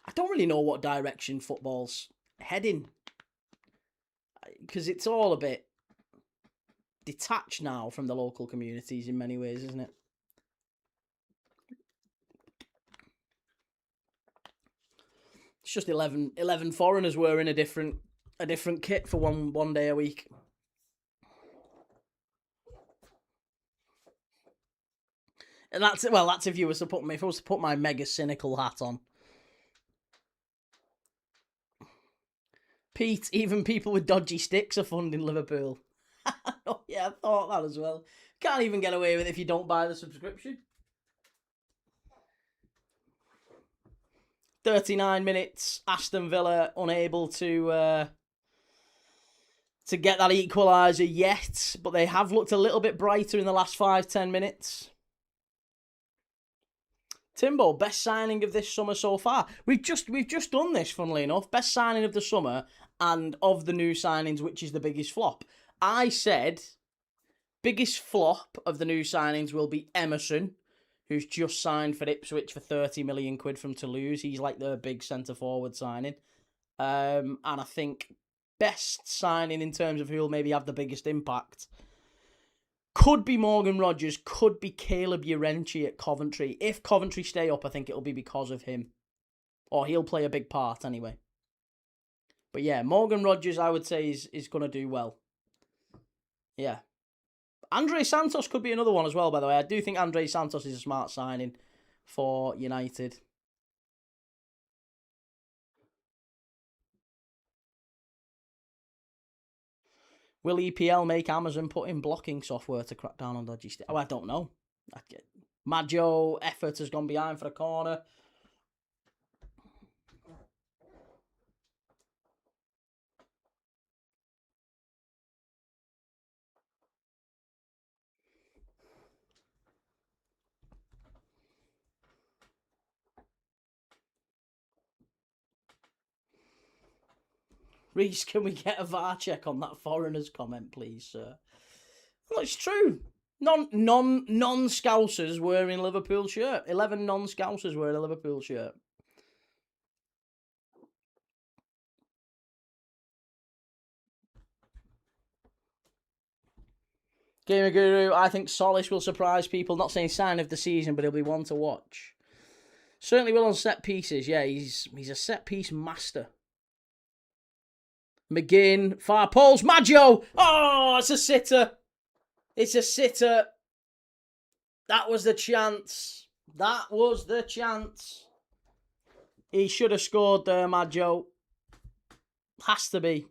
I don't really know what direction football's heading, because it's all a bit detached now from the local communities in many ways, isn't it? It's just 11 foreigners wearing a different kit for one day a week. And that's if you were to if I was to put my mega cynical hat on. Pete, even people with dodgy sticks are funding Liverpool. Oh, yeah, I thought that as well. Can't even get away with it if you don't buy the subscription. 39 minutes, Aston Villa unable to get that equaliser yet, but they have looked a little bit brighter in the last 5-10 minutes. Timbo, best signing of this summer so far. We've just done this, funnily enough. Best signing of the summer and of the new signings, which is the biggest flop. I said biggest flop of the new signings will be Emerson, who's just signed for Ipswich for 30 million quid from Toulouse. He's like their big centre-forward signing. And I think best signing in terms of who will maybe have the biggest impact could be Morgan Rogers, could be Caleb Urenchi at Coventry. If Coventry stay up, I think it'll be because of him. Or he'll play a big part anyway. But yeah, Morgan Rogers, I would say, is going to do well. Yeah. Andre Santos could be another one as well, by the way. I do think Andre Santos is a smart signing for United. Will EPL make Amazon put in blocking software to crack down on dodgy sticks? Oh, I don't know. Maggio effort has gone behind for a corner. Reese, can we get a VAR check on that foreigners comment, please, sir? Well, it's true. Non-Scousers wearing Liverpool shirt. 11 non-Scousers wearing a Liverpool shirt. Gamer Guru, I think Solis will surprise people. Not saying sign of the season, but he'll be one to watch. Certainly will on set pieces. Yeah, he's a set piece master. McGinn, far post, Maggio! Oh, it's a sitter. It's a sitter. That was the chance. That was the chance. He should have scored there, Maggio. Has to be.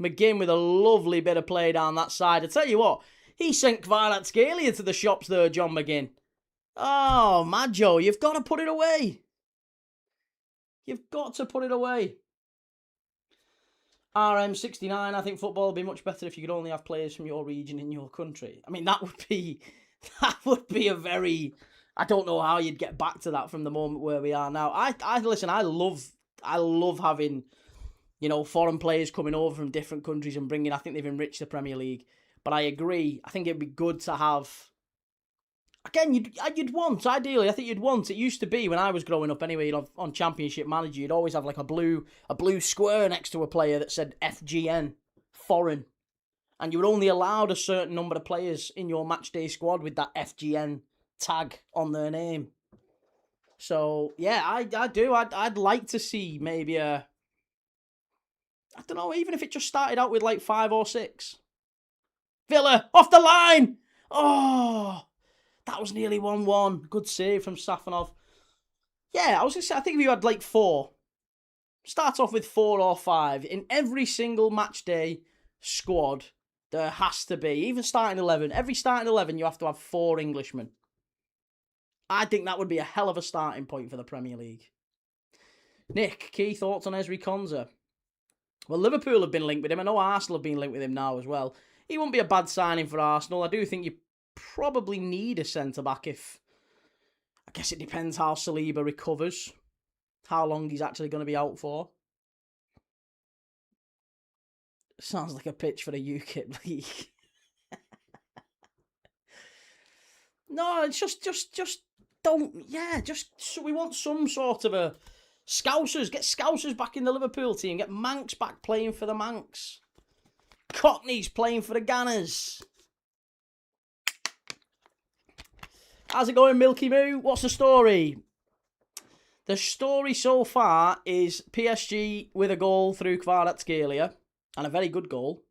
McGinn with a lovely bit of play down that side. I tell you what, he sent KVARA to the shops there, John McGinn. Oh, Maggio, you've got to put it away. You've got to put it away. RM69, I think football would be much better if you could only have players from your region in your country. I mean, that would be a very... I don't know how you'd get back to that from the moment where we are now. Listen, I love having, foreign players coming over from different countries and bringing... I think they've enriched the Premier League. But I agree. I think it'd be good to have... Again, you'd want, ideally, I think you'd want, it used to be when I was growing up anyway, on Championship Manager, you'd always have like a blue square next to a player that said FGN, foreign. And you were only allowed a certain number of players in your matchday squad with that FGN tag on their name. So, yeah, I do. I'd like to see maybe I don't know, even if it just started out with like 5 or 6. Villa, off the line! Oh... That was nearly 1-1. Good save from Safanov. Yeah, I was going to say, I think if you had like 4, start off with 4 or 5. In every single match day squad, there has to be, even starting 11, every starting 11, you have to have 4 Englishmen. I think that would be a hell of a starting point for the Premier League. Nick, key thoughts on Ezri Konsa? Well, Liverpool have been linked with him. I know Arsenal have been linked with him now as well. He wouldn't be a bad signing for Arsenal. I do think you probably need a centre-back if... I guess it depends how Saliba recovers. How long he's actually going to be out for. Sounds like a pitch for the UKIP league. No, it's just don't... Yeah, so we want some sort of a... Scousers. Get Scousers back in the Liverpool team. Get Manx back playing for the Manx. Cockneys playing for the Gunners. How's it going, Milky Moo? What's the story? The story so far is PSG with a goal through KVARA, and a very good goal.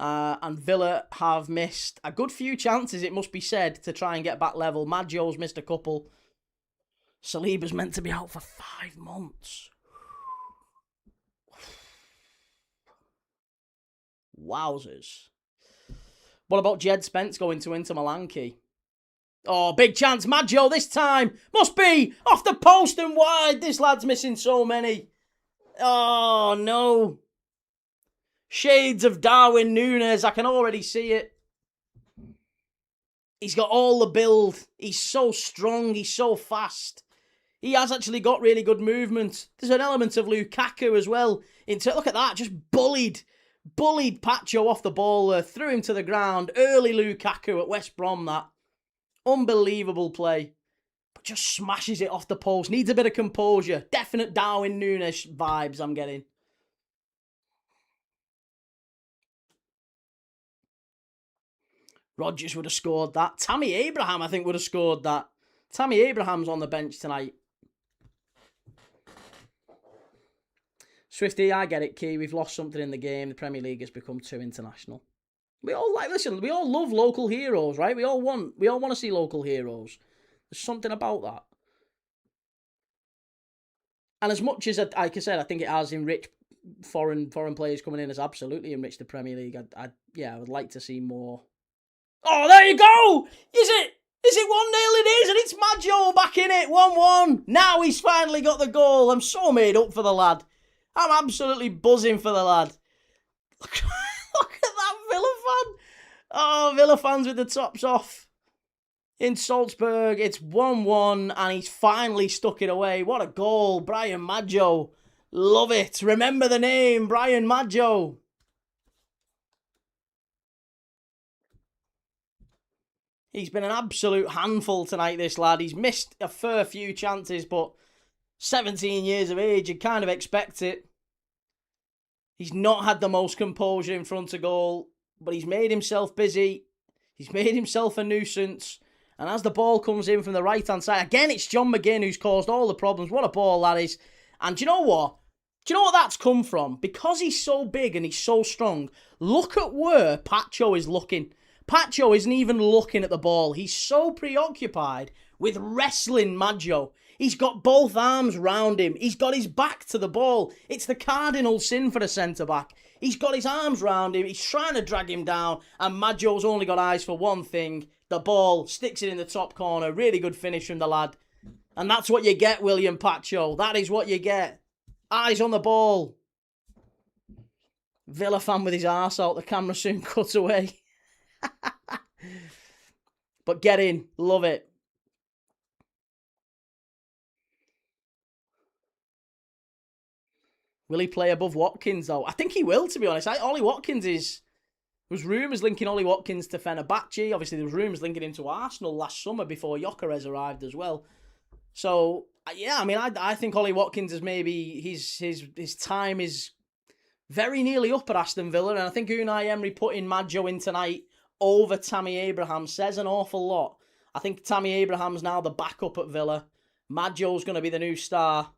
And Villa have missed a good few chances, it must be said, to try and get back level. Maggio's missed a couple. Saliba's meant to be out for 5 months. Wowzers. What about Jed Spence going to Inter Milan, Key? Oh, big chance. Maggio this time. Must be. Off the post and wide. This lad's missing so many. Oh, no. Shades of Darwin Núñez. I can already see it. He's got all the build. He's so strong. He's so fast. He has actually got really good movement. There's an element of Lukaku as well. Look at that. Just bullied Pacho off the ball there. Threw him to the ground. Early Lukaku at West Brom, that. Unbelievable play. But just smashes it off the post. Needs a bit of composure. Definite Darwin Núñez vibes I'm getting. Rodgers would have scored that. Tammy Abraham, I think, would have scored that. Tammy Abraham's on the bench tonight. Swifty, I get it, Key. We've lost something in the game. The Premier League has become too international. We all love local heroes, right? We all want to see local heroes. There's something about that. And as much as, like I said, I think it has enriched foreign players coming in, has absolutely enriched the Premier League. I would like to see more. Oh, there you go! Is it 1-0? It is, and it's Maggio back in it, 1-1. Now he's finally got the goal. I'm so made up for the lad. I'm absolutely buzzing for the lad. Look at that Villa fan. Oh, Villa fans with the tops off. In Salzburg, it's 1-1, and he's finally stuck it away. What a goal, Brian Maggio. Love it. Remember the name, Brian Maggio. He's been an absolute handful tonight, this lad. He's missed a fair few chances, but 17 years of age, you'd kind of expect it. He's not had the most composure in front of goal, but he's made himself busy. He's made himself a nuisance. And as the ball comes in from the right-hand side, again, it's John McGinn who's caused all the problems. What a ball that is. And do you know what? Do you know what that's come from? Because he's so big and he's so strong, look at where Pacho is looking. Pacho isn't even looking at the ball. He's so preoccupied with wrestling Maggio. He's got both arms round him. He's got his back to the ball. It's the cardinal sin for a centre-back. He's got his arms round him. He's trying to drag him down. And Maggio's only got eyes for one thing. The ball. Sticks it in the top corner. Really good finish from the lad. And that's what you get, William Pacho. That is what you get. Eyes on the ball. Villa fan with his arse out. The camera soon cut away. But get in. Love it. Will he play above Watkins, though? I think he will, to be honest. Ollie Watkins is... There was rumours linking Ollie Watkins to Fenerbahce. Obviously, there was rumours linking him to Arsenal last summer before Gyökeres arrived as well. So, yeah, I mean, I think Ollie Watkins is maybe... His time is very nearly up at Aston Villa. And I think Unai Emery putting Maggio in tonight over Tammy Abraham says an awful lot. I think Tammy Abraham's now the backup at Villa. Maggio's going to be the new star.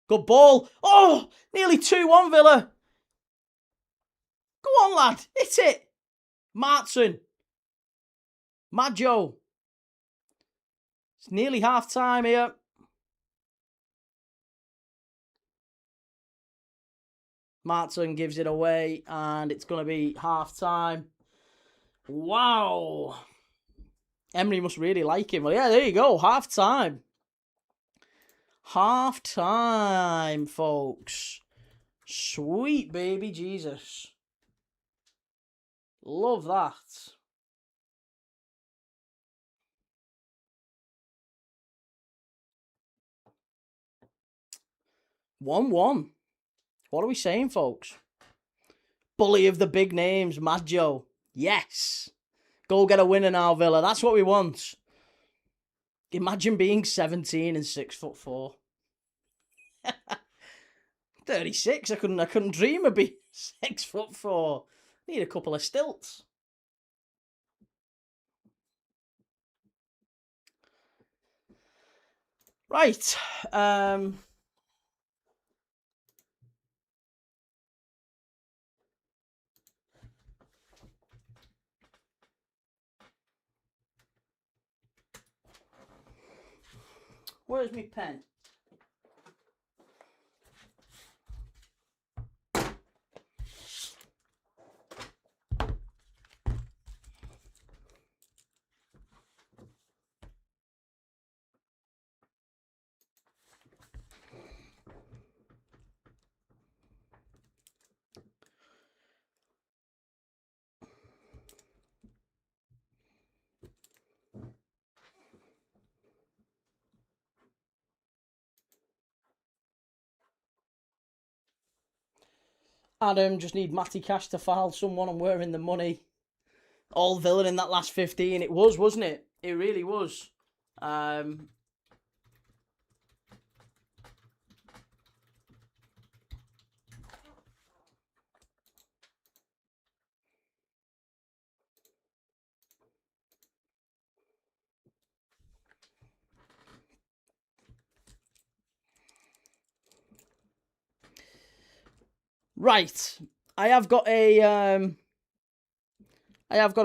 Good ball. Oh, nearly 2-1 Villa. Go on, lad. Hit it. Martin. Maggio. It's nearly half time here. Martin gives it away and it's going to be half time. Wow. Emery must really like him. Well, yeah, there you go. Half time. Half time, folks. Sweet baby Jesus. Love that. 1-1. What are we saying, folks? Bully of the big names, Maggio. Yes. Go get a winner now, Villa. That's what we want. Imagine being 17 and 6'4". 36. I couldn't dream of being 6'4". Need a couple of stilts. Right. Where's my pen? Adam, just need Matty Cash to file someone on wearing the money. All Villa in that last 15. It was, wasn't it? It really was. Right, I have got a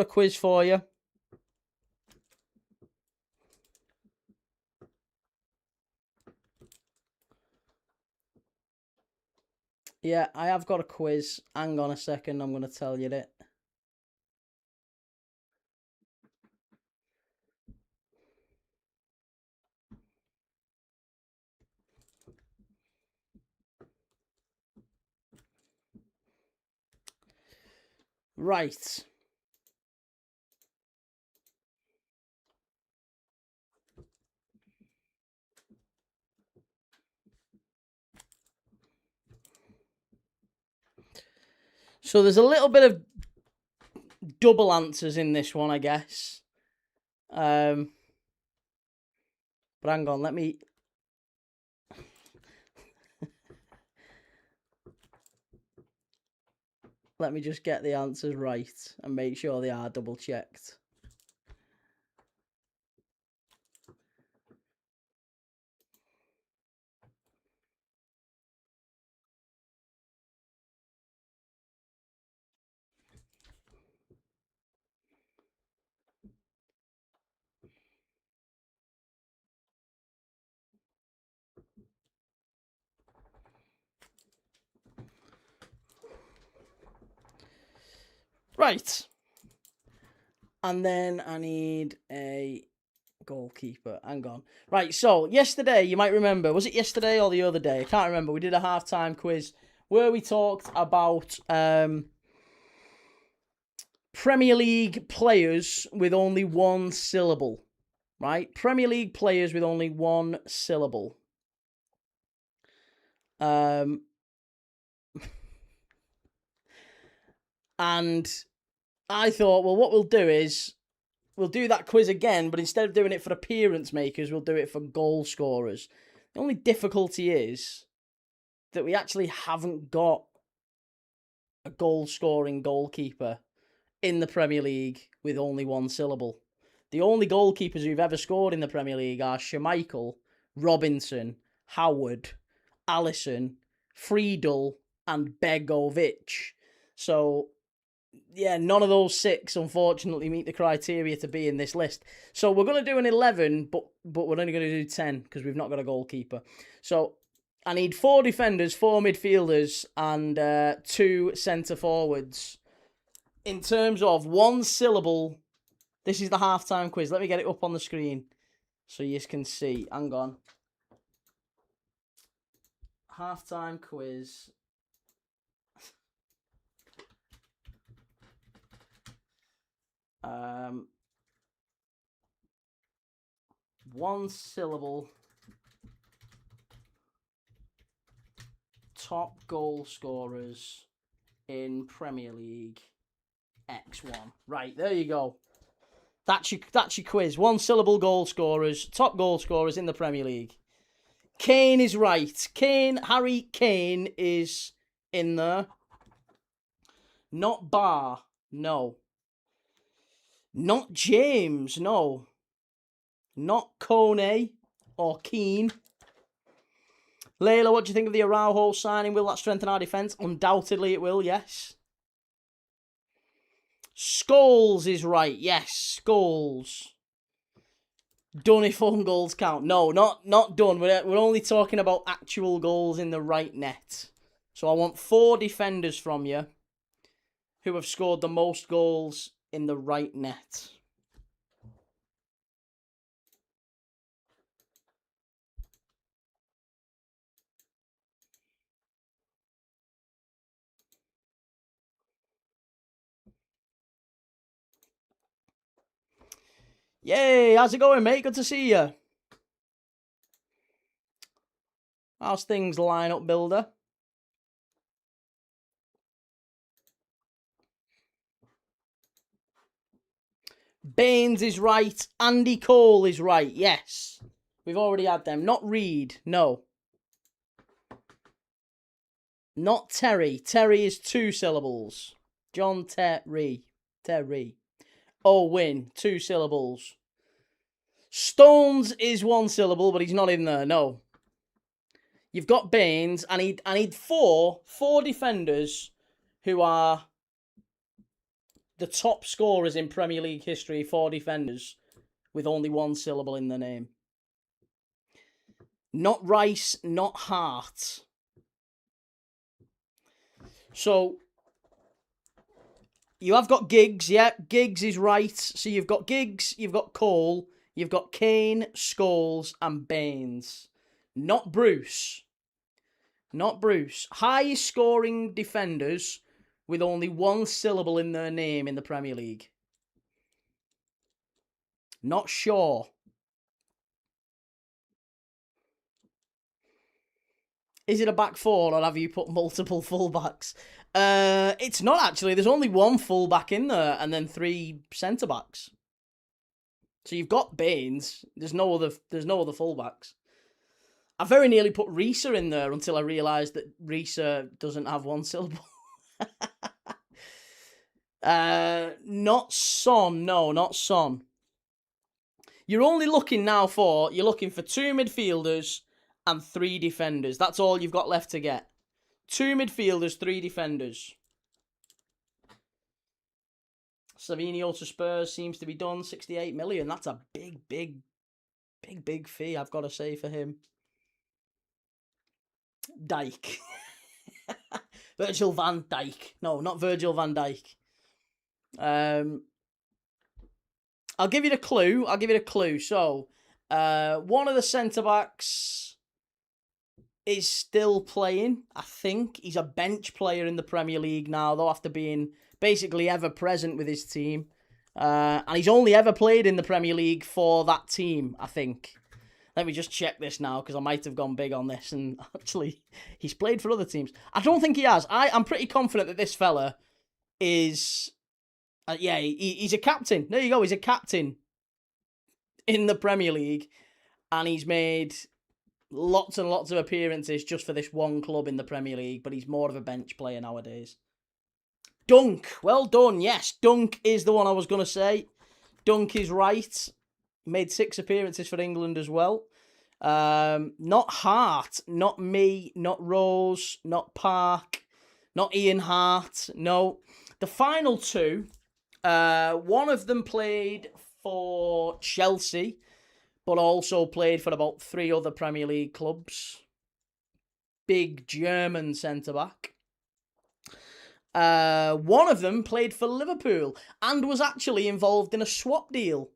quiz for you. Yeah, I have got a quiz. Hang on a second, I'm going to tell you it. Right. So there's a little bit of double answers in this one, I guess. But hang on, let me... Let me just get the answers right and make sure they are double checked. Right. And then I need a goalkeeper. Hang on. Right, so yesterday, you might remember, was it yesterday or the other day? I can't remember. We did a halftime quiz where we talked about Premier League players with only one syllable. Right? Premier League players with only one syllable. And I thought, well, what we'll do is we'll do that quiz again, but instead of doing it for appearance makers, we'll do it for goal scorers. The only difficulty is that we actually haven't got a goal-scoring goalkeeper in the Premier League with only one syllable. The only goalkeepers who've ever scored in the Premier League are Schmeichel, Robinson, Howard, Alisson, Friedel, and Begovic. So, yeah, none of those 6, unfortunately, meet the criteria to be in this list. So we're going to do an 11, but we're only going to do 10 because we've not got a goalkeeper. So I need 4 defenders, 4 midfielders, and 2 centre-forwards. In terms of one syllable, this is the halftime quiz. Let me get it up on the screen so you can see. Hang on. Halftime quiz. One syllable. Top goal scorers in Premier League X1. Right, there you go. That's your quiz. One syllable goal scorers, top goal scorers in the Premier League. Kane is right. Harry Kane is in there. Not Barr, no. Not James, no. Not Kone or Keane. Layla, what do you think of the Araujo signing? Will that strengthen our defence? Undoubtedly it will, yes. Scholes is right, yes. Scholes. Done if own goals count. No, not done. We're only talking about actual goals in the right net. So I want 4 defenders from you who have scored the most goals in the right net. Yay, how's it going, mate? Good to see you. How's things, lineup builder? Baines is right. Andy Cole is right. Yes. We've already had them. Not Reed. No. Not Terry. Terry is 2 syllables. John Terry. Terry. Owen, 2 syllables. Stones is 1 syllable, but he's not in there. No. You've got Baines. I need four defenders who are the top scorers in Premier League history, 4 defenders with only 1 syllable in their name. Not Rice, not Hart. So, you have got Giggs, yeah, Giggs is right. So you've got Giggs, you've got Cole, you've got Kane, Scholes, and Baines. Not Bruce. Not Bruce. Highest scoring defenders with only 1 syllable in their name in the Premier League. Not Shaw. Is it a back 4 or have you put multiple fullbacks? It's not actually. There's only 1 fullback in there and then 3 centre-backs. So you've got Baines. There's no other fullbacks. I very nearly put Risa in there until I realised that Risa doesn't have 1 syllable. Not Son. No, not Son. You're looking for 2 midfielders and 3 defenders. That's all you've got left to get. 2 midfielders, 3 defenders. Savinio to Spurs seems to be done. 68 million. That's a big fee, I've got to say, for him. Dijk. Virgil van Dijk. No, not Virgil van Dijk. I'll give you the clue. So, one of the centre-backs is still playing, I think. He's a bench player in the Premier League now, though, after being basically ever present with his team. And he's only ever played in the Premier League for that team, I think. Let me just check this now, because I might have gone big on this, and actually, he's played for other teams. I don't think he has. I'm pretty confident that this fella is... he's a captain. There you go, he's a captain in the Premier League, and he's made lots and lots of appearances just for this one club in the Premier League, but he's more of a bench player nowadays. Dunk. Well done. Yes, Dunk is the one I was going to say. Dunk is right. Made 6 appearances for England as well. Not Hart, not me, not Rose, not Park, not Ian Hart. No. The final 2, one of them played for Chelsea, but also played for about 3 other Premier League clubs. Big German centre-back. One of them played for Liverpool and was actually involved in a swap deal.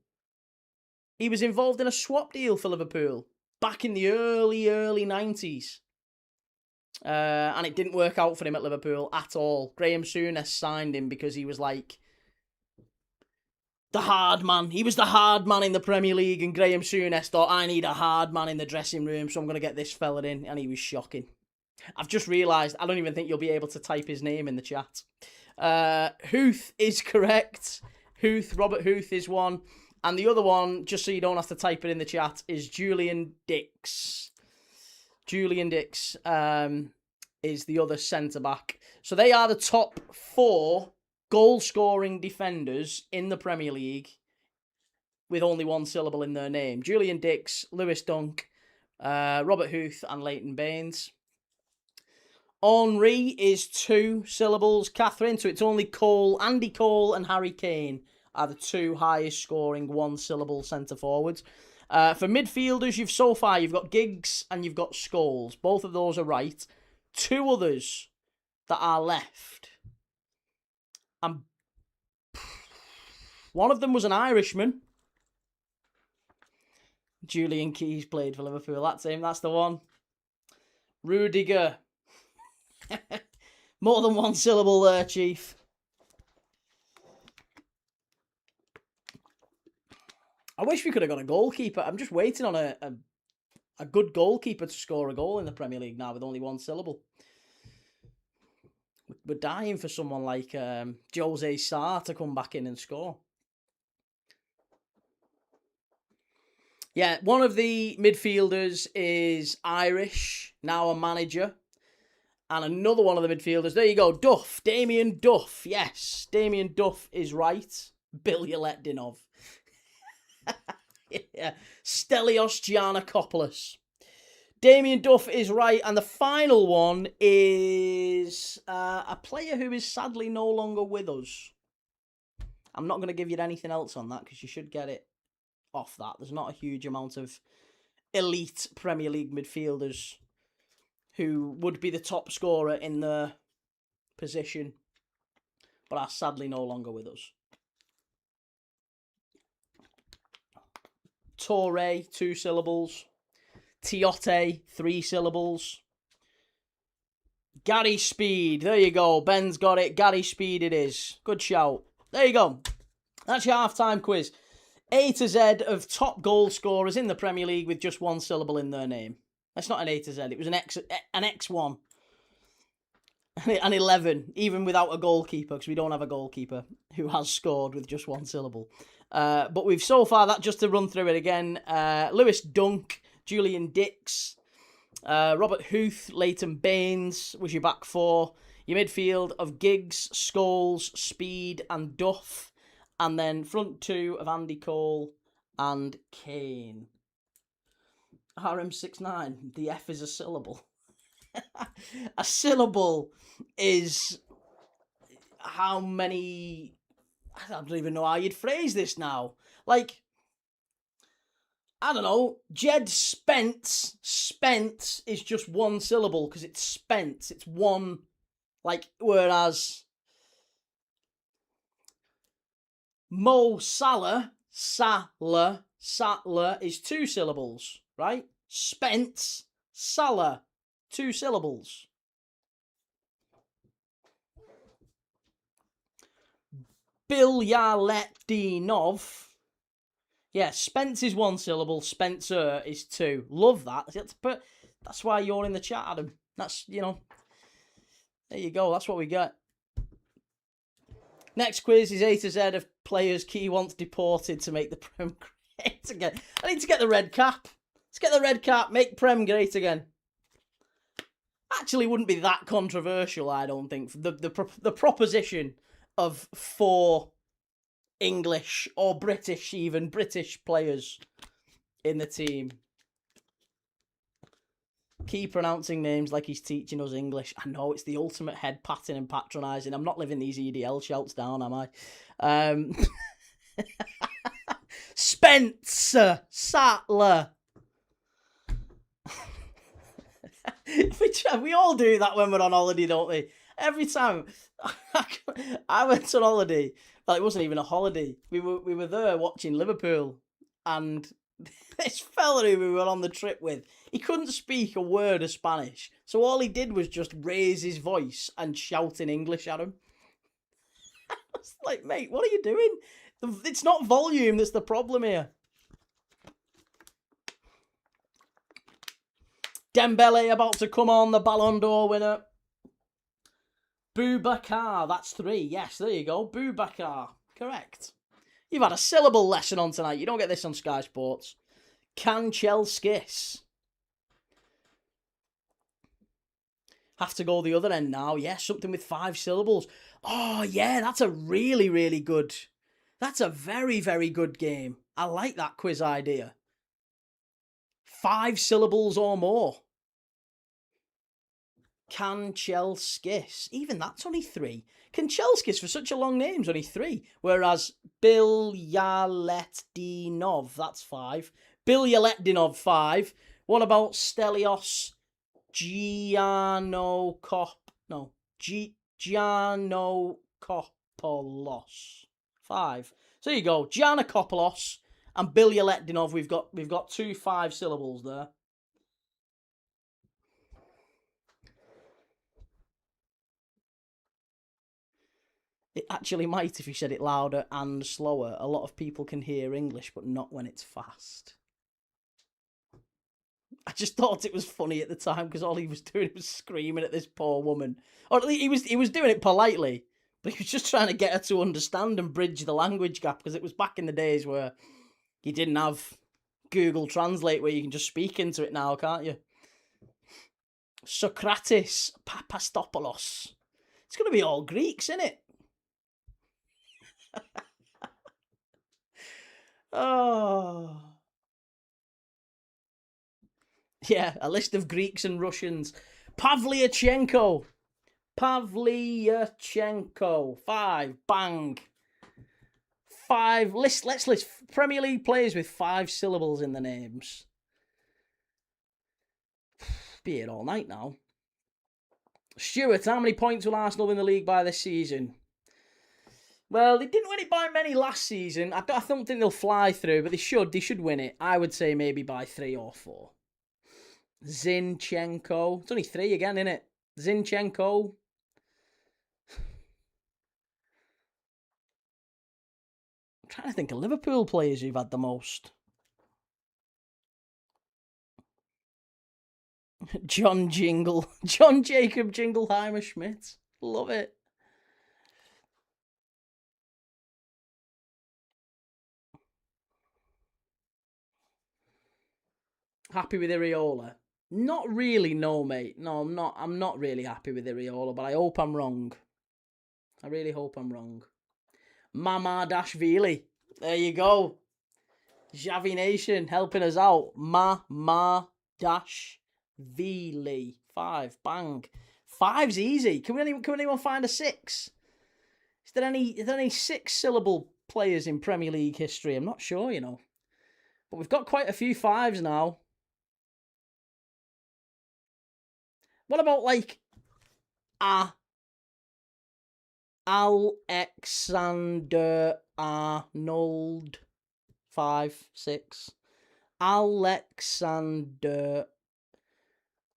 He was involved in a swap deal for Liverpool back in the early 90s. And it didn't work out for him at Liverpool at all. Graham Souness signed him because he was like the hard man. He was the hard man in the Premier League, and Graham Souness thought, I need a hard man in the dressing room, so I'm going to get this fella in, and he was shocking. I've just realised, I don't even think you'll be able to type his name in the chat. Huth is correct. Robert Huth is one. And the other one, just so you don't have to type it in the chat, is Julian Dix. Julian Dix is the other centre-back. So they are the top 4 goal-scoring defenders in the Premier League with only one syllable in their name. Julian Dix, Lewis Dunk, Robert Huth, and Leighton Baines. Henry is 2 syllables, Catherine, so it's only Cole, Andy Cole, and Harry Kane are the 2 highest scoring 1-syllable centre-forwards. For midfielders, you've got Giggs and you've got Scholes. Both of those are right. 2 others that are left. One of them was an Irishman. Julian Keys played for Liverpool. That's him. That's the one. Rudiger. More than 1 syllable there, Chief. I wish we could have got a goalkeeper. I'm just waiting on a good goalkeeper to score a goal in the Premier League now with only 1 syllable. We're dying for someone like Jose Sarr to come back in and score. Yeah, one of the midfielders is Irish, now a manager. And another one of the midfielders, there you go, Duff, Damien Duff. Yes, Damien Duff is right. Billy Letdinov. Yeah. Stelios Giannakopoulos. Damien Duff is right, and the final one is a player who is sadly no longer with us. I'm not going to give you anything else on that because you should get it off that. There's not a huge amount of elite Premier League midfielders who would be the top scorer in the position, but are sadly no longer with us. Torre, 2 syllables. Tiote, 3 syllables. Gary Speed, there you go. Ben's got it. Gary Speed it is. Good shout. There you go. That's your half-time quiz. A to Z of top goal scorers in the Premier League with just 1 syllable in their name. That's not an A to Z. It was an X1. An 11, even without a goalkeeper, because we don't have a goalkeeper who has scored with just 1 syllable. But we've so far, that just to run through it again, Lewis Dunk, Julian Dix, Robert Huth, Leighton Baines was your back 4. Your midfield of Giggs, Scholes, Speed and Duff. And then front 2 of Andy Cole and Kane. RM69, the F is a syllable. A syllable is how many... I don't even know how you'd phrase this now. Like, I don't know. Jed Spence. Spent is just 1 syllable because it's spent. It's one, like, whereas Mo Salah, Salah is 2 syllables, right? Spence, Salah, 2 syllables. Bilyaletdinov. Yeah, Spence is 1 syllable, Spencer is 2. Love that. That's why you're in the chat, Adam. That's, there you go. That's what we get. Next quiz is A to Z of players Key wants deported to make the Prem great again. I need to get the red cap. Let's get the red cap, make Prem great again. Actually, wouldn't be that controversial, I don't think. The proposition of 4 English or British, even British players in the team. Keep pronouncing names like he's teaching us English. I know, it's the ultimate head patting and patronising. I'm not living these EDL shouts down, am I? Spencer Sattler. We all do that when we're on holiday, don't we? Every time I went on holiday, well, it wasn't even a holiday. We were there watching Liverpool, and this fella who we were on the trip with, he couldn't speak a word of Spanish, so all he did was just raise his voice and shout in English at him. I was like, mate, what are you doing? It's not volume that's the problem here. Dembele about to come on, the Ballon d'Or winner. Boubacar, that's 3. Yes, there you go. Boubacar, correct. You've had a syllable lesson on tonight. You don't get this on Sky Sports. Kanchelskis. Have to go the other end now. Yeah, something with 5 syllables. Oh, yeah, that's a really, really good... That's a very, very good game. I like that quiz idea. 5 syllables or more. Kanchelskis. Even that's only 3. Kanchelskis, for such a long name, is only 3. Whereas Bilyaletdinov, that's 5. Bilyaletdinov, 5. What about Stelios Giannakopoulos? 5. So there you go. Giannakopoulos and Bilyaletdinov. We've got 2 5 syllables there. It actually might if you said it louder and slower. A lot of people can hear English, but not when it's fast. I just thought it was funny at the time because all he was doing was screaming at this poor woman. Or at least he was doing it politely, but he was just trying to get her to understand and bridge the language gap, because it was back in the days where you didn't have Google Translate where you can just speak into it now, can't you? Socrates Papastopoulos. It's going to be all Greeks, isn't it? Oh. Yeah, a list of Greeks and Russians. Pavlyuchenko. 5. Bang. 5. Let's list Premier League players with 5 syllables in the names. Be here all night now. Stuart, how many points will Arsenal win the league by this season? Well, they didn't win it by many last season. I don't think they'll fly through, but they should win it. I would say maybe by 3 or 4. Zinchenko. It's only 3 again, isn't it? Zinchenko. I'm trying to think of Liverpool players who've had the most. John Jacob Jingleheimer Schmidt. Love it. Happy with Iriola? Not really, no, mate. No, I'm not really happy with Iriola, but I hope I'm wrong. I really hope I'm wrong. Mamadashvili. There you go. Javi Nation helping us out. Mamadashvili. 5. Bang. 5's easy. Can anyone find a 6? Is there any 6-syllable players in Premier League history? I'm not sure, you know. But we've got quite a few 5s now. What about, like, Alexander Arnold. 5, 6. Alexander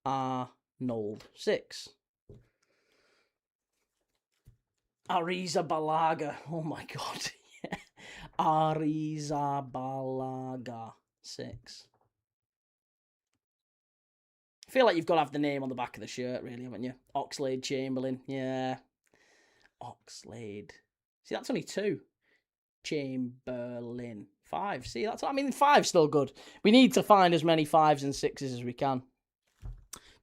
Arnold. 6. Arrizabalaga. Oh my god. Arrizabalaga. 6. I feel like you've got to have the name on the back of the shirt, really, haven't you? Oxlade Chamberlain. Yeah. Oxlade. See, that's only 2. Chamberlain. 5. See, that's, I mean, 5's still good. We need to find as many 5s and 6s as we can.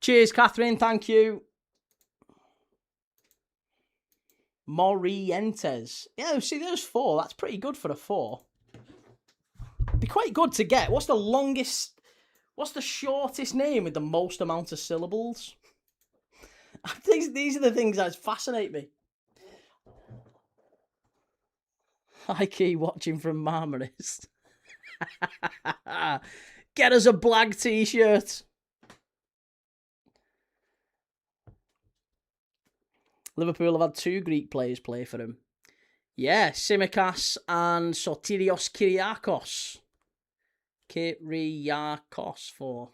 Cheers, Catherine. Thank you. Morientes. Yeah, see, there's 4. That's pretty good for a 4. Be quite good to get. What's the shortest name with the most amount of syllables? These are the things that fascinate me. Hi, Key, watching from Marmaris. Get us a Blag t-shirt. Liverpool have had 2 Greek players play for him. Yeah, Tsimikas and Sotirios Kyriakos. Kyriakos for...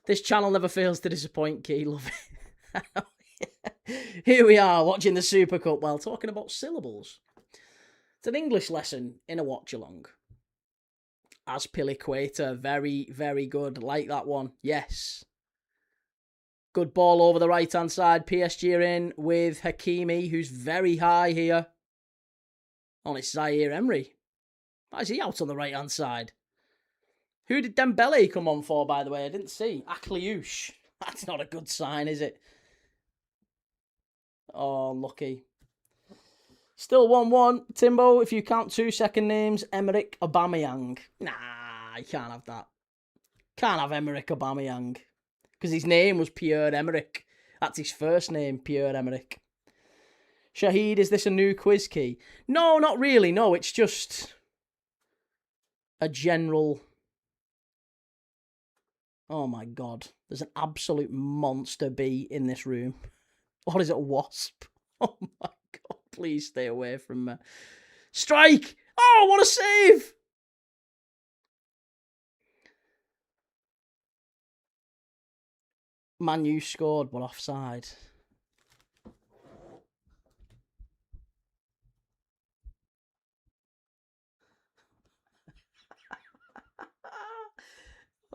This channel never fails to disappoint, Key. Love it. Here we are, watching the Super Cup while talking about syllables. It's an English lesson in a watch-along. Azpilicueta, very, very good. Like that one. Yes. Good ball over the right-hand side. PSG are in with Hakimi, who's very high here. Oh, it's Zaire Emery. Why is he out on the right-hand side? Who did Dembele come on for, by the way? I didn't see. Akliouche. That's not a good sign, is it? Oh, lucky. Still 1-1. Timbo, if you count 2 second names, Emerick Aubameyang. Nah, you can't have that. Can't have Emerick Aubameyang. Because his name was Pierre-Emerick. That's his first name, Pierre-Emerick. Shahid, is this a new quiz key? No, not really. No, it's just a general... Oh my god. There's an absolute monster bee in this room. What is it, a wasp? Oh my god, please stay away from me. Strike! Oh, what a save! Man U scored, but offside.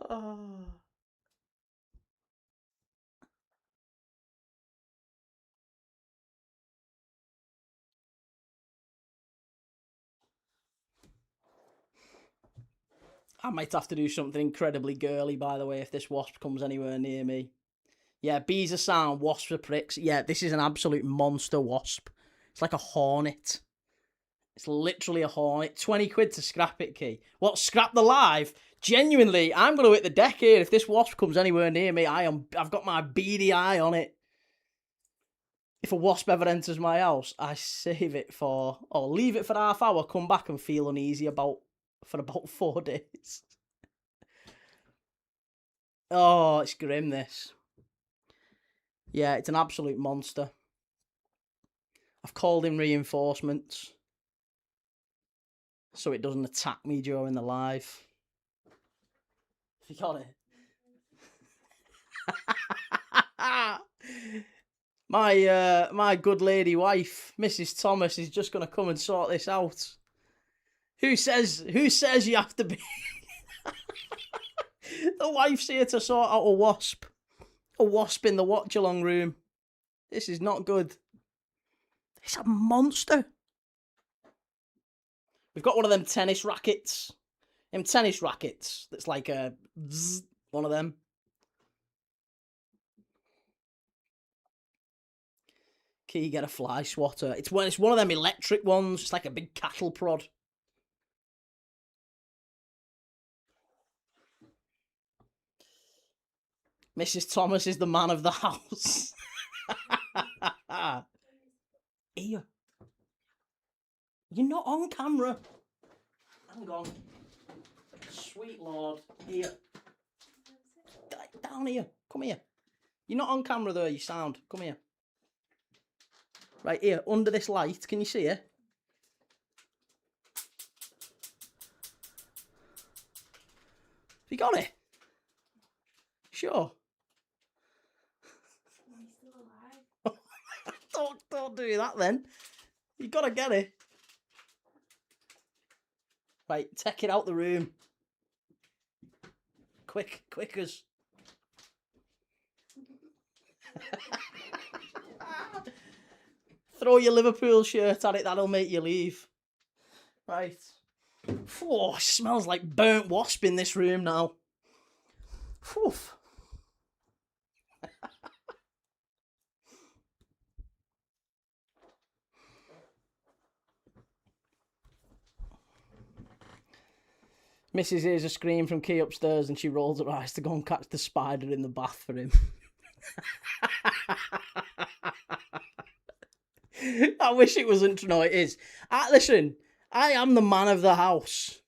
Oh. I might have to do something incredibly girly, by the way, if this wasp comes anywhere near me. Yeah, bees are sound, wasps are pricks. Yeah, this is an absolute monster wasp. It's like a hornet. It's literally a hornet. 20 quid to scrap it, Key. What, scrap the live? Genuinely, I'm going to hit the deck here. If this wasp comes anywhere near me, I've got my beady eye on it. If a wasp ever enters my house, I save it for... or leave it for half hour, come back and feel uneasy for about 4 days. Oh, it's grim, this. Yeah, it's an absolute monster. I've called in reinforcements so it doesn't attack me during the live. You got it. My good lady wife, Mrs. Thomas, is just going to come and sort this out. Who says you have to be... The wife's here to sort out a wasp. A wasp in the watch-along room. This is not good. It's a monster. We've got one of them tennis rackets. That's like a... Zzz, one of them. Can you get a fly swatter? It's one of them electric ones. It's like a big cattle prod. Mrs. Thomas is the man of the house. Here. You're not on camera. Hang on. Sweet Lord. Here. Down here. Come here. You're not on camera though, you sound. Come here. Right here, under this light. Can you see it? you got it? Sure. He's still alive. Don't do that then. You gotta get it. Right, take it out the room. Quick as. Throw your Liverpool shirt at it, that'll make you leave. Right. Oh, smells like burnt wasp in this room now. Oof. Mrs. hears a scream from Key upstairs and she rolls her eyes to go and catch the spider in the bath for him. I wish it wasn't. No, it is. Listen, I am the man of the house.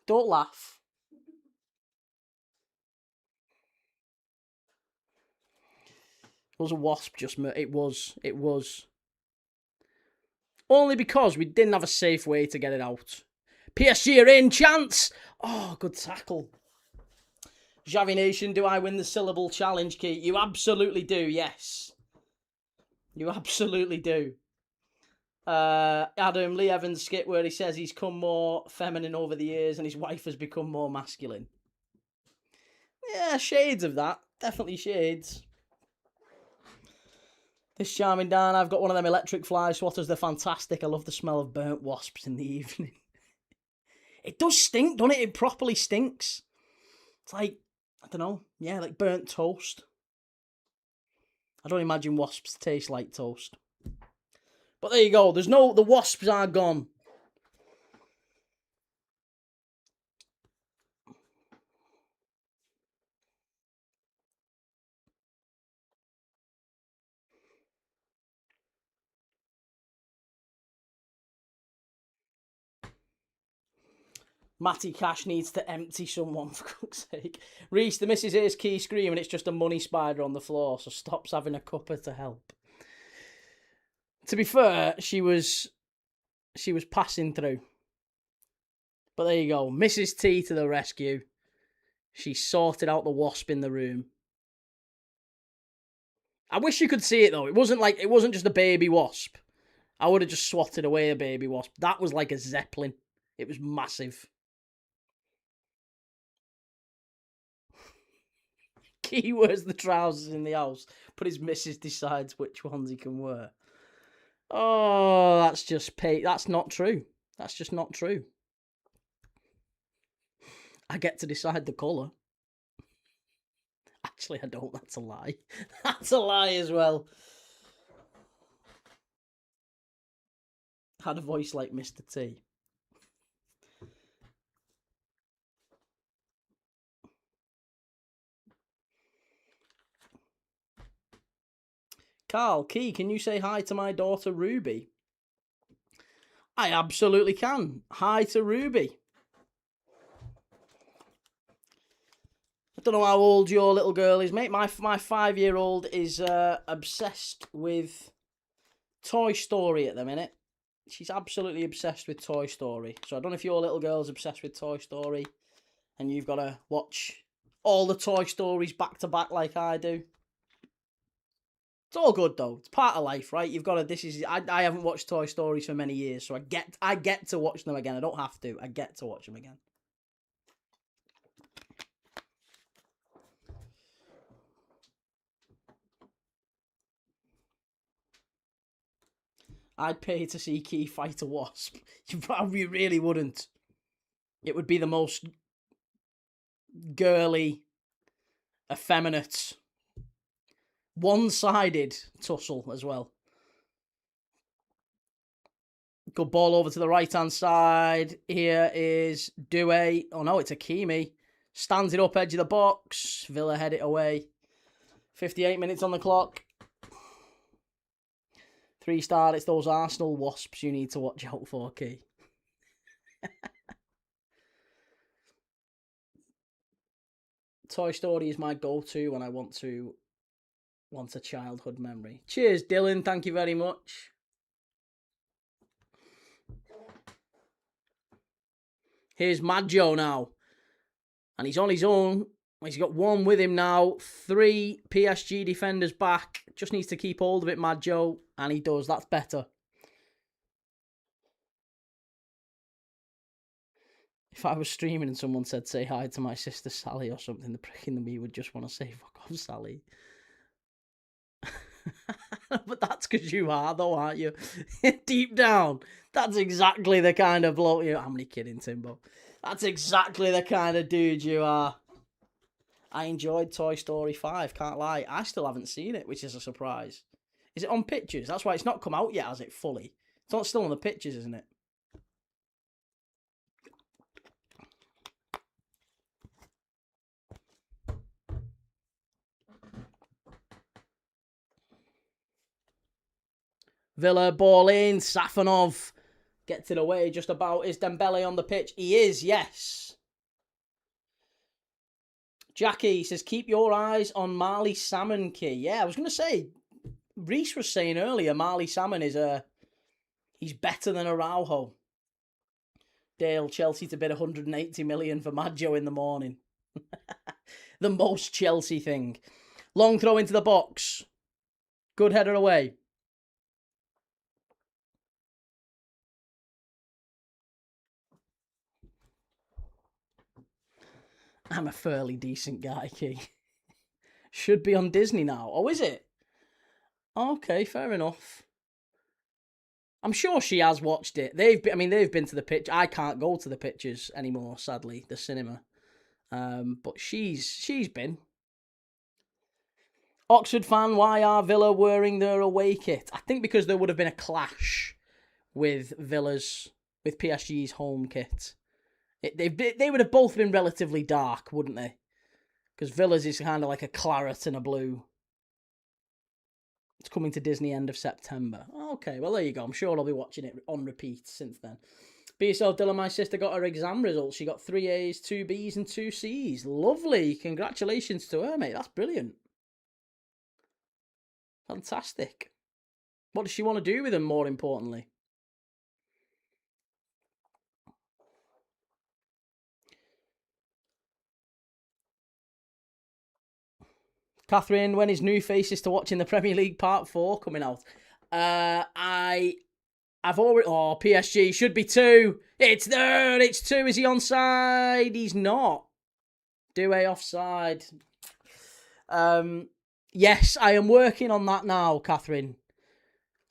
Don't laugh. It was a wasp, it was. Only because we didn't have a safe way to get it out. PSG are in, chance! Oh, good tackle. Xavi Nation, do I win the syllable challenge, Key? You absolutely do, yes. You absolutely do. Adam, Lee Evans skit where he says he's come more feminine over the years and his wife has become more masculine. Yeah, shades of that. Definitely shades. This charming Dan, I've got one of them electric fly swatters. They're fantastic. I love the smell of burnt wasps in the evening. It does stink, doesn't it? It properly stinks. It's like, I don't know, yeah, like burnt toast. I don't imagine wasps taste like toast. But there you go. The wasps are gone. Matty Cash needs to empty someone, for God's sake. Reese, the missus hears Key screaming, it's just a money spider on the floor, so stops having a cuppa to help. To be fair, she was passing through. But there you go. Mrs. T to the rescue. She sorted out the wasp in the room. I wish you could see it, though. It wasn't just a baby wasp. I would have just swatted away a baby wasp. That was like a zeppelin. It was massive. Key wears the trousers in the house, but his missus decides which ones he can wear. Oh, that's not true. That's just not true. I get to decide the colour. Actually, I don't. That's a lie. That's a lie as well. Had a voice like Mr. T. Carl, Key, can you say hi to my daughter Ruby? I absolutely can. Hi to Ruby. I don't know how old your little girl is, mate. My 5-year-old is obsessed with Toy Story at the minute. She's absolutely obsessed with Toy Story. So I don't know if your little girl's obsessed with Toy Story and you've got to watch all the Toy Stories back to back like I do. It's all good though. It's part of life, right? You've got to. I haven't watched Toy Stories for many years, so I get to watch them again. I don't have to. I get to watch them again. I'd pay to see Key fight a wasp. You probably really wouldn't. It would be the most girly, effeminate, one-sided tussle as well. Good ball over to the right-hand side. Here is Douay. Oh no, it's Hakimi. Stands it up, edge of the box. Villa head it away. 58 minutes on the clock. 3-star. It's those Arsenal wasps you need to watch out for, Key. Toy Story is my go-to when I want a childhood memory. Cheers, Dylan. Thank you very much. Here's Mad Joe now. And he's on his own. He's got one with him now. 3 PSG defenders back. Just needs to keep hold of it, Mad Joe. And he does. That's better. If I was streaming and someone said, say hi to my sister Sally or something, the prick in me would just want to say, fuck off, Sally. But that's because you are, though, aren't you? Deep down, that's exactly the kind of bloke you are. I'm only kidding, Timbo. That's exactly the kind of dude you are. I enjoyed Toy Story 5, can't lie. I still haven't seen it, which is a surprise. Is it on pictures? That's why it's not come out yet, has it, fully? It's not still on the pictures, isn't it? Villa, ball in, Safonov gets it away just about. Is Dembele on the pitch? He is, yes. Jackie says, keep your eyes on Marley Salmon, Key. Yeah, I was going to say, Reese was saying earlier, Marley Salmon is he's better than Araujo. Dale, Chelsea to bid 180 million for Maggio in the morning. The most Chelsea thing. Long throw into the box. Good header away. I'm a fairly decent guy, Key. Should be on Disney now. Oh, is it? Okay, fair enough. I'm sure she has watched it. They've been to the pitch. I can't go to the pictures anymore, sadly, the cinema. But she's been. Oxford fan, why are Villa wearing their away kit? I think because there would have been a clash with PSG's home kit. They would have both been relatively dark, wouldn't they? Because Villa's is kind of like a claret and a blue. It's coming to Disney end of September. Okay, well, there you go. I'm sure I'll be watching it on repeat since then. Be yourself, Dylan. My sister got her exam results. She got 3 A's, 2 B's and 2 C's. Lovely. Congratulations to her, mate. That's brilliant. Fantastic. What does she want to do with them, more importantly? Catherine, when is New Faces to Watching the Premier League Part 4 coming out? I've already... Oh, PSG should be 2. It's there. It's 2. Is he onside? He's not. Doué offside. Yes, I am working on that now, Catherine.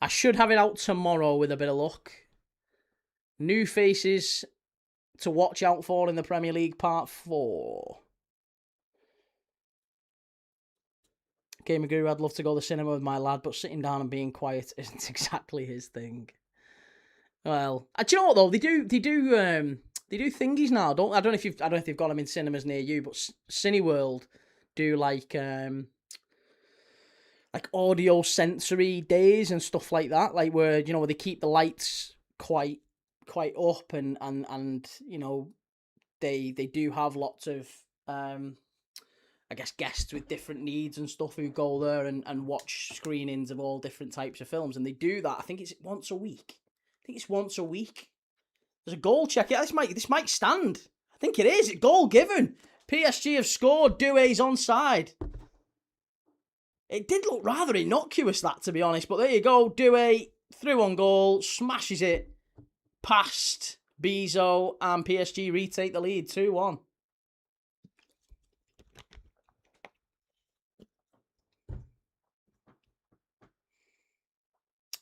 I should have it out tomorrow with a bit of luck. New Faces to watch out for in the Premier League Part 4. Gamer Guru, I'd love to go to the cinema with my lad, but sitting down and being quiet isn't exactly his thing. Well, do you know what though? They do thingies now. I don't know if they've got them in cinemas near you, but Cineworld do like audio sensory days and stuff like that, like where they keep the lights quite up and they do have lots of I guess guests with different needs and stuff who go there and watch screenings of all different types of films, and they do that. I think it's once a week. There's a goal check. Yeah, this might stand. I think it is. Goal given. PSG have scored. Doué's onside. It did look rather innocuous, that, to be honest, but there you go. Doué through on goal, smashes it past Bezo, and PSG retake the lead 2-1.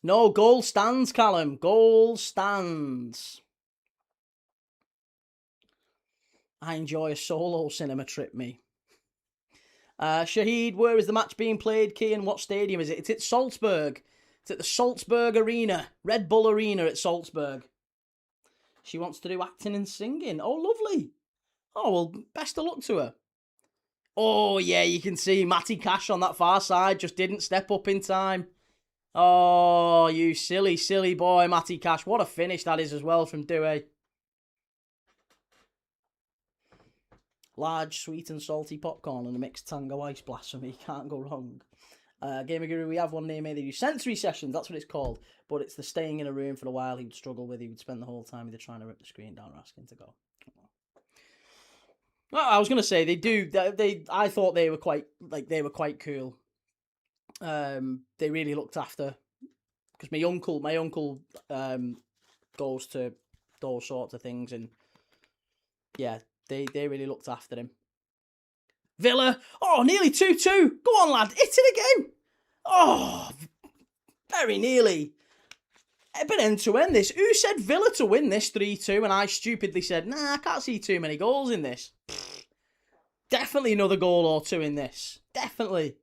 No, goal stands, Callum. Goal stands. I enjoy a solo cinema trip, me. Shahid, where is the match being played, Key, and what stadium is it? It's at Salzburg. It's at the Salzburg Arena. Red Bull Arena at Salzburg. She wants to do acting and singing. Oh, lovely. Oh, well, best of luck to her. Oh, yeah, you can see Matty Cash on that far side just didn't step up in time. Oh, you silly, silly boy, Matty Cash. What a finish that is as well from Doué. Large, sweet and salty popcorn and a mixed tango ice blasphemy. Can't go wrong. Gamer Guru, we have one near me. They do sensory sessions. That's what it's called. But it's the staying in a room for a while he would struggle with. He would spend the whole time either trying to rip the screen down or asking to go. Well, I was gonna say they do. I thought they were quite cool. They really looked after, because my uncle goes to those sorts of things, and yeah, they really looked after him. Villa, nearly 2-2. Go on, lad, hit it again. Oh, very nearly. A bit end to end this. Who said Villa to win this 3-2? And I stupidly said, nah, I can't see too many goals in this. Definitely another goal or two in this. Definitely.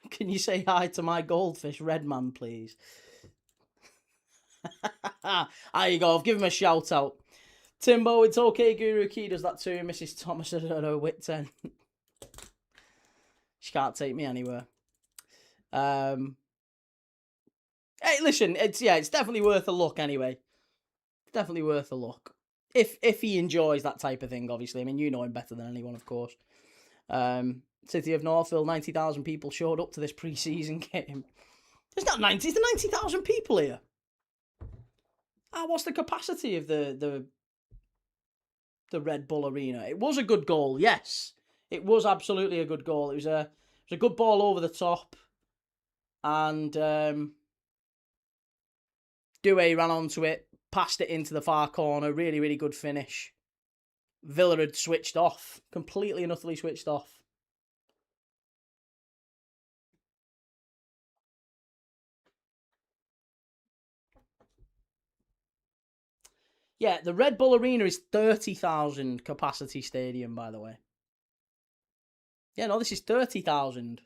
Can you say hi to my goldfish, Redman, please? There you go. I've given him a shout out. Timbo, it's okay. Guru Key does that too. Mrs. Thomas at her wit 10. She can't take me anywhere. Hey, listen, it's definitely worth a look anyway. Definitely worth a look. If he enjoys that type of thing, obviously. I mean, you know him better than anyone, of course. City of Northville, 90,000 people showed up to this pre-season game. There's not 90, there's 90,000 people here. What's the capacity of the Red Bull Arena? It was a good goal, yes. It was absolutely a good goal. It was a good ball over the top. And Doué ran onto it, passed it into the far corner. Really, really good finish. Villa had switched off. Completely and utterly switched off. Yeah, the Red Bull Arena is 30,000 capacity stadium, by the way. Yeah, no, this is 30,000.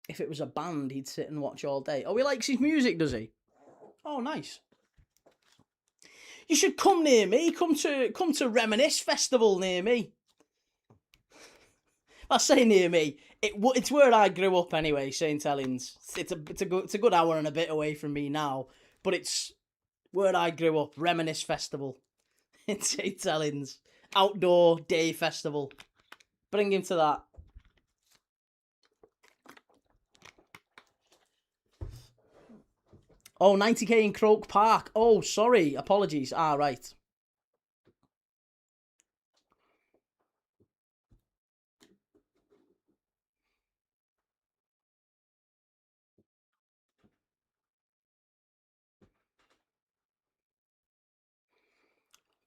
If it was a band, he'd sit and watch all day. Oh, he likes his music, does he? Oh, nice. You should come near me. Come to Reminisce Festival near me. I say near me. It's where I grew up anyway, St. Helens. It's a good hour and a bit away from me now, but it's where I grew up. Reminisce Festival in St. Helens. Outdoor day festival. Bring him to that. Oh, 90k in Croke Park. Oh, sorry. Apologies. Right.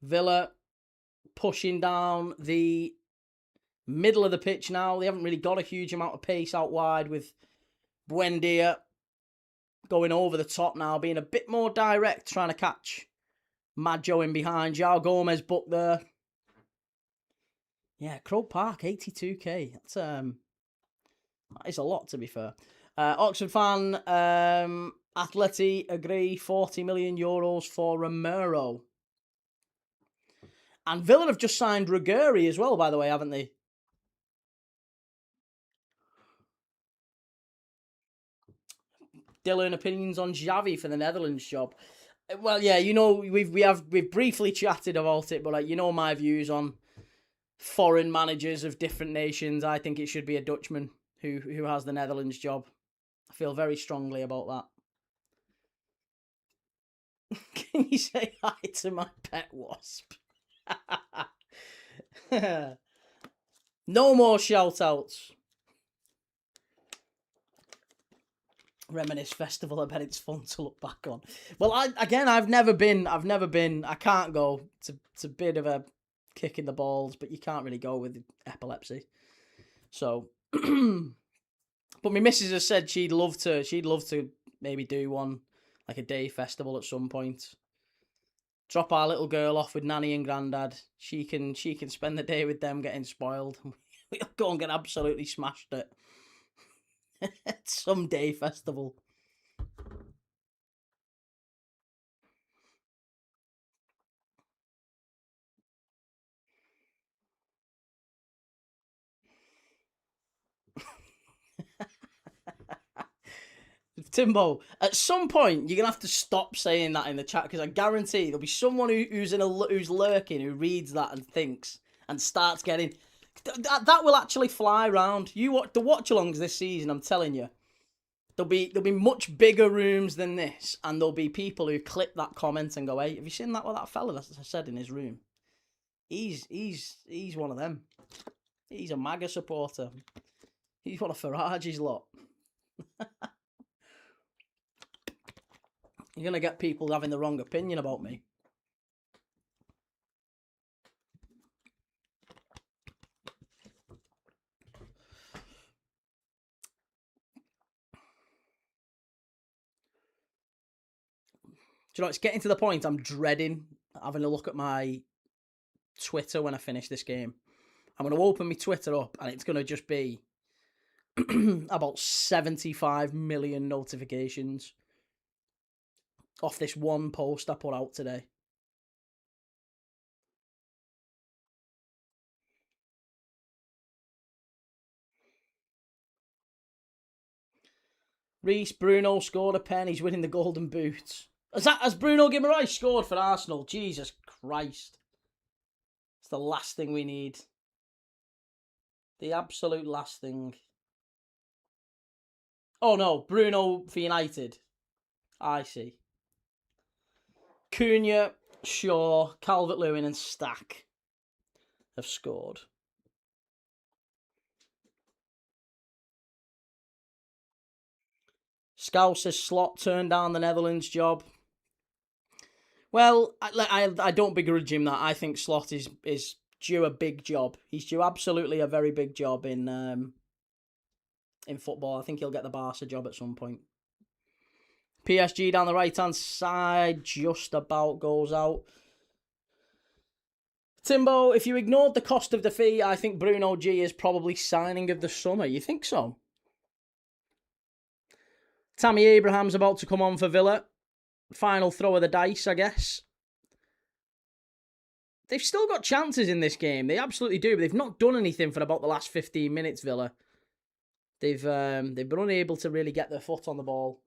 Villa pushing down the middle of the pitch now. They haven't really got a huge amount of pace out wide, with Buendia going over the top now, being a bit more direct, trying to catch Maggio in behind. João Gomez booked there. Yeah, Croke Park, 82k. That is a lot, to be fair. Oxford fan, Atleti agree 40 million euros for Romero. And Villa have just signed Ruggeri as well, by the way, haven't they? Dylan, opinions on Xavi for the Netherlands job? Well, yeah, you know, we've briefly chatted about it, but you know my views on foreign managers of different nations. I think it should be a Dutchman who has the Netherlands job. I feel very strongly about that. Can you say hi to my pet wasp? No more shout outs. Reminisce Festival, I bet it's fun to look back on. Well, I've never been. I can't go. It's a bit of a kick in the balls, but you can't really go with epilepsy. So, but my missus has said she'd love to maybe do one, like a day festival at some point. Drop our little girl off with Nanny and Grandad. She can spend the day with them getting spoiled. We'll go and get absolutely smashed at some day festival. Timbo, at some point you're gonna have to stop saying that in the chat, because I guarantee there'll be someone who's lurking, who reads that and thinks and starts getting that will actually fly around. You watch the watch-alongs this season. I'm telling you, There'll be much bigger rooms than this, and there'll be people who clip that comment and go, "Hey, have you seen that? What that fella that I said in his room? He's one of them. He's a MAGA supporter. He's one of Farage's lot." You're gonna get people having the wrong opinion about me. Do you know, it's getting to the point I'm dreading having a look at my Twitter when I finish this game. I'm going to open my Twitter up and it's going to just be about 75 million notifications off this one post I put out today. Reece, Bruno scored a pen. He's winning the Golden Boot. Has Bruno Guimaraes scored for Arsenal? Jesus Christ. It's the last thing we need. The absolute last thing. Oh no, Bruno for United. I see. Cunha, Shaw, Calvert-Lewin and Stack have scored. Scouse says Slot turned down the Netherlands job. Well, I don't begrudge him that. I think Slot is due a big job. He's due absolutely a very big job in football. I think he'll get the Barca job at some point. PSG down the right-hand side, just about goes out. Timbo, if you ignored the cost of the fee, I think Bruno G is probably signing of the summer. You think so? Tammy Abraham's about to come on for Villa. Final throw of the dice, I guess. They've still got chances in this game. They absolutely do, but they've not done anything for about the last 15 minutes, Villa. They've been unable to really get their foot on the ball.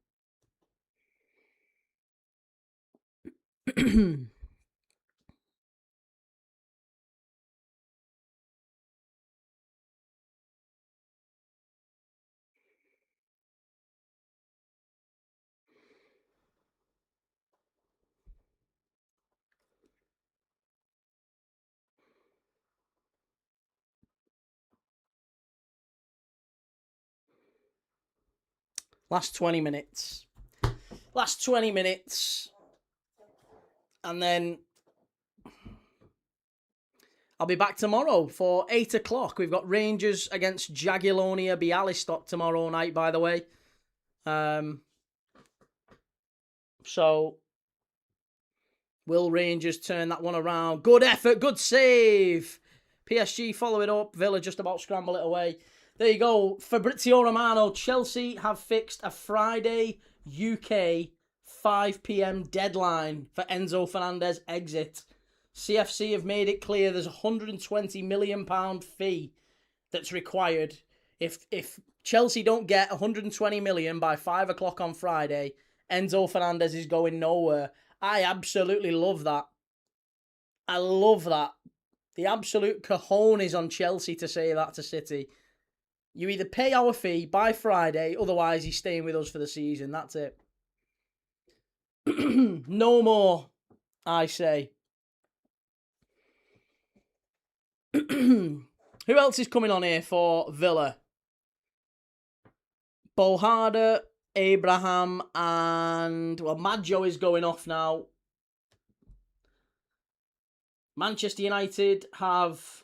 Last 20 minutes. Last 20 minutes. And then I'll be back tomorrow for 8 o'clock. We've got Rangers against Jagiellonia Bialystok tomorrow night, by the way. So, will Rangers turn that one around? Good effort, good save. PSG follow it up. Villa just about scramble it away. There you go. Fabrizio Romano. Chelsea have fixed a Friday UK 5 p.m. deadline for Enzo Fernandez exit. CFC have made it clear there's a £120 million fee that's required. If Chelsea don't get 120 million by 5 o'clock on Friday, Enzo Fernandez is going nowhere. I absolutely love that. I love that. The absolute cojones on Chelsea to say that to City. You either pay our fee by Friday, otherwise he's staying with us for the season. That's it. No more, I say. Who else is coming on here for Villa? Bohada, Abraham, and... well, Maggio is going off now. Manchester United have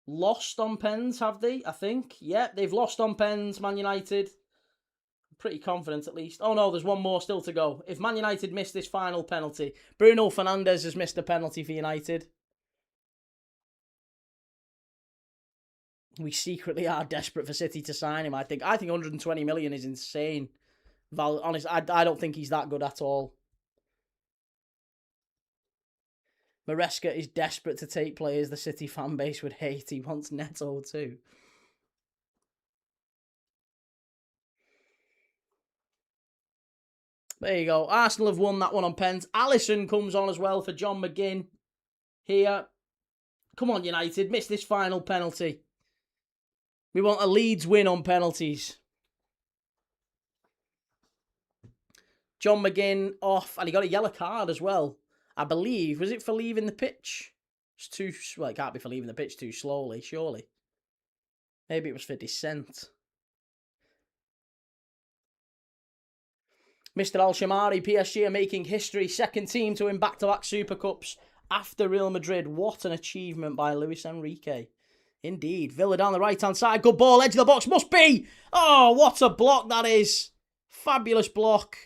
lost on pens, have they? I think. Yeah, they've lost on pens, Man United. I'm pretty confident, at least. Oh, no, there's one more still to go. If Man United miss this final penalty... Bruno Fernandes has missed a penalty for United. We secretly are desperate for City to sign him, I think. I think 120 million is insane. Honest, I don't think he's that good at all. Maresca is desperate to take players the City fan base would hate. He wants Neto too. There you go. Arsenal have won that one on pens. Alisson comes on as well for John McGinn. Here. Come on, United. Miss this final penalty. We want a Leeds win on penalties. John McGinn off, and he got a yellow card as well. I believe, was it for leaving the pitch? It's too, well, it can't be for leaving the pitch too slowly, surely. Maybe it was for dissent. Mr. Al-Shamari, PSG are making history. Second team to win back-to-back Super Cups after Real Madrid. What an achievement by Luis Enrique. Indeed. Villa down the right-hand side. Good ball. Edge of the box. Must be. Oh, what a block that is. Fabulous block.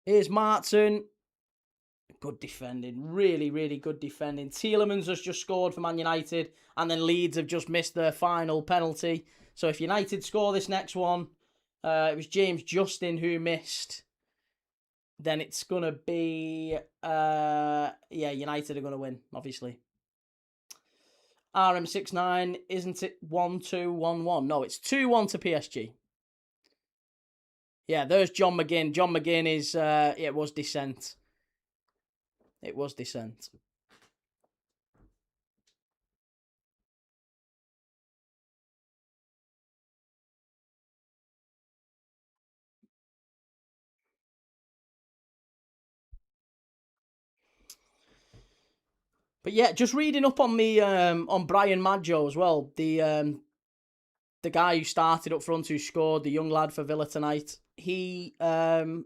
Here's Martin. Good defending. Really, really good defending. Tielemans has just scored for Man United. And then Leeds have just missed their final penalty. So if United score this next one, it was James Justin who missed. Then it's going to be, United are going to win, obviously. RM69, isn't it 1-2-1-1? No, it's 2-1 to PSG. Yeah, there's John McGinn. John McGinn is, it was dissent. It was dissent. But yeah, just reading up on the on Brian Maggio as well, the guy who started up front, who scored, the young lad for Villa tonight. He was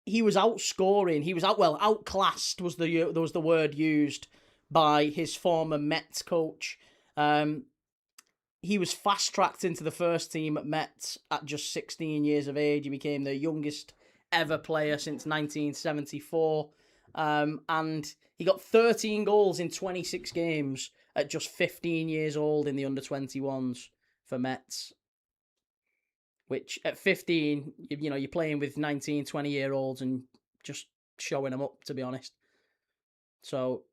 outscoring. He was outclassed was the word used by his former Mets coach. He was fast tracked into the first team at Mets at just 16 years of age. He became the youngest ever player since 1974. And he got 13 goals in 26 games at just 15 years old in the under-21s for Mets. Which, at 15, you're playing with 19, 20-year-olds and just showing them up, to be honest. So,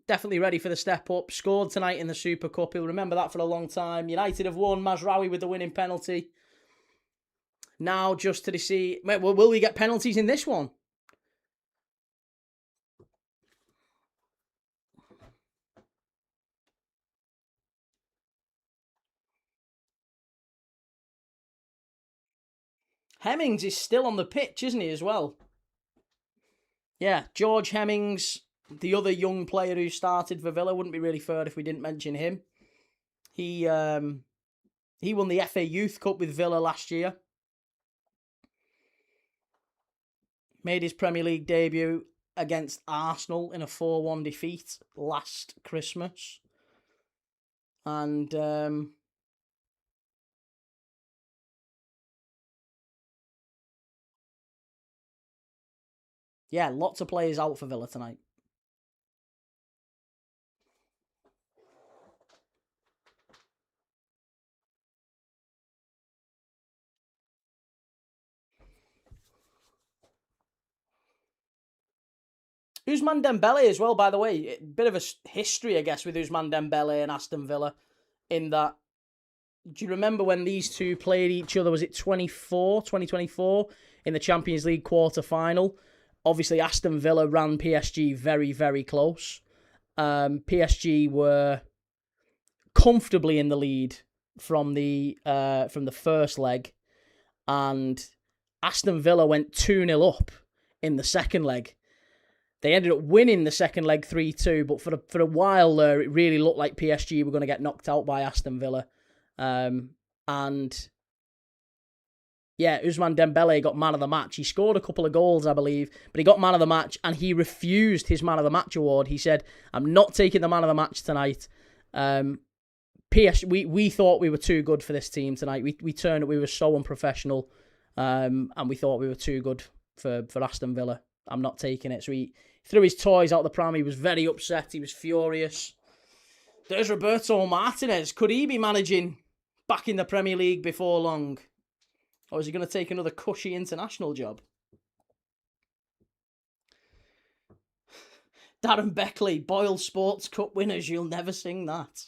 definitely ready for the step up. Scored tonight in the Super Cup. He'll remember that for a long time. United have won. Mazraoui with the winning penalty. Now, just to see... Will we get penalties in this one? Hemmings is still on the pitch, isn't he, as well? Yeah, George Hemmings, the other young player who started for Villa. Wouldn't be really fair if we didn't mention him. He won the FA Youth Cup with Villa last year. Made his Premier League debut against Arsenal in a 4-1 defeat last Christmas. And... yeah, lots of players out for Villa tonight. Ousmane Dembele as well, by the way. A bit of a history, I guess, with Ousmane Dembele and Aston Villa. In that, do you remember when these two played each other? Was it 2024 in the Champions League quarter-final? Obviously, Aston Villa ran PSG very, very close. PSG were comfortably in the lead from the first leg, and Aston Villa went 2-0 up in the second leg. They ended up winning the second leg 3-2, but for a while there, it really looked like PSG were going to get knocked out by Aston Villa. And yeah, Ousmane Dembele got man of the match. He scored a couple of goals, I believe, but he got man of the match, and he refused his man of the match award. He said, "I'm not taking the man of the match tonight." We thought we were too good for this team tonight. We turned, we were so unprofessional, and we thought we were too good for Aston Villa. I'm not taking it. So he threw his toys out the pram. He was very upset. He was furious. There's Roberto Martinez. Could he be managing back in the Premier League before long? Or is he going to take another cushy international job? Darren Beckley, Boyle Sports Cup winners. You'll never sing that.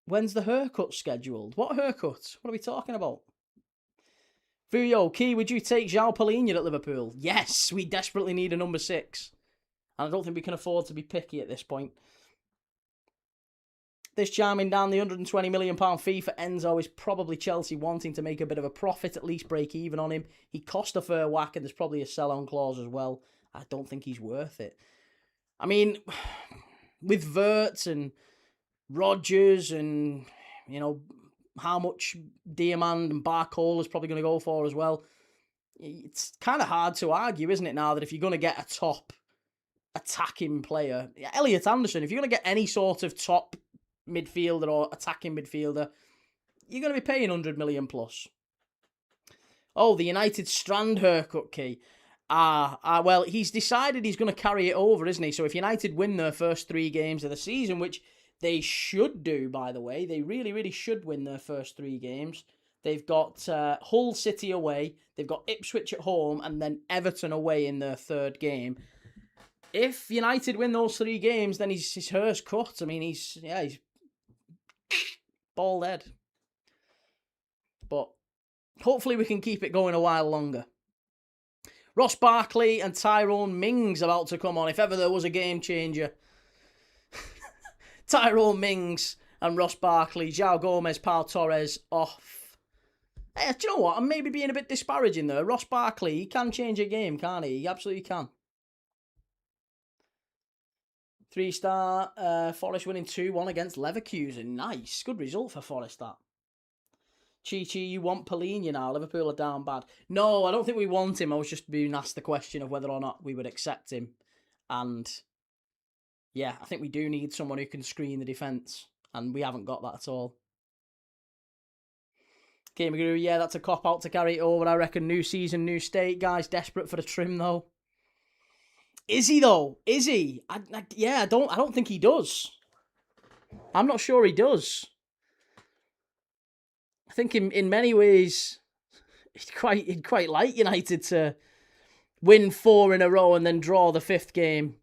When's the haircut scheduled? What haircut? What are we talking about? Fuyo, Key, would you take João Palhinha at Liverpool? Yes, we desperately need a number 6. And I don't think we can afford to be picky at this point. this chiming down, the £120 million fee for Enzo is probably Chelsea wanting to make a bit of a profit, at least break even on him. He cost a fair whack, and there's probably a sell-on clause as well. I don't think he's worth it. I mean, with Wirtz and Rodgers and, you know, how much Diamand and Barcola is probably going to go for as well, it's kind of hard to argue, isn't it, now that if you're going to get a top attacking player, Elliot Anderson, if you're going to get any sort of top midfielder or attacking midfielder, you're going to be paying 100 million plus. Oh, the United Strand haircut key. Well, he's decided he's going to carry it over, isn't he? So if United win their first 3 games of the season, which they should do, by the way, they really, really should win their first 3 games. They've got Hull City away, they've got Ipswich at home, and then Everton away in their 3rd game. If United win those 3 games, then his hair's cut. I mean, he's bald head. But hopefully we can keep it going a while longer. Ross Barkley and Tyrone Mings about to come on, if ever there was a game changer. Tyrone Mings and Ross Barkley, João Gomez, Pau Torres off. Hey, do you know what? I'm maybe being a bit disparaging there. Ross Barkley, he can change a game, can't he? He absolutely can. 3-star, Forest winning 2-1 against Leverkusen. Nice. Good result for Forest, that. Chi, you want Paulinho now? Liverpool are down bad. No, I don't think we want him. I was just being asked the question of whether or not we would accept him. And yeah, I think we do need someone who can screen the defence. And we haven't got that at all. Game Guru, yeah, that's a cop-out to carry it over. I reckon new season, new state. Guys desperate for the trim, though. Is he, though? Is he? I don't think he does. I'm not sure he does. I think in many ways, he'd quite like United to win 4 in a row and then draw the 5th game.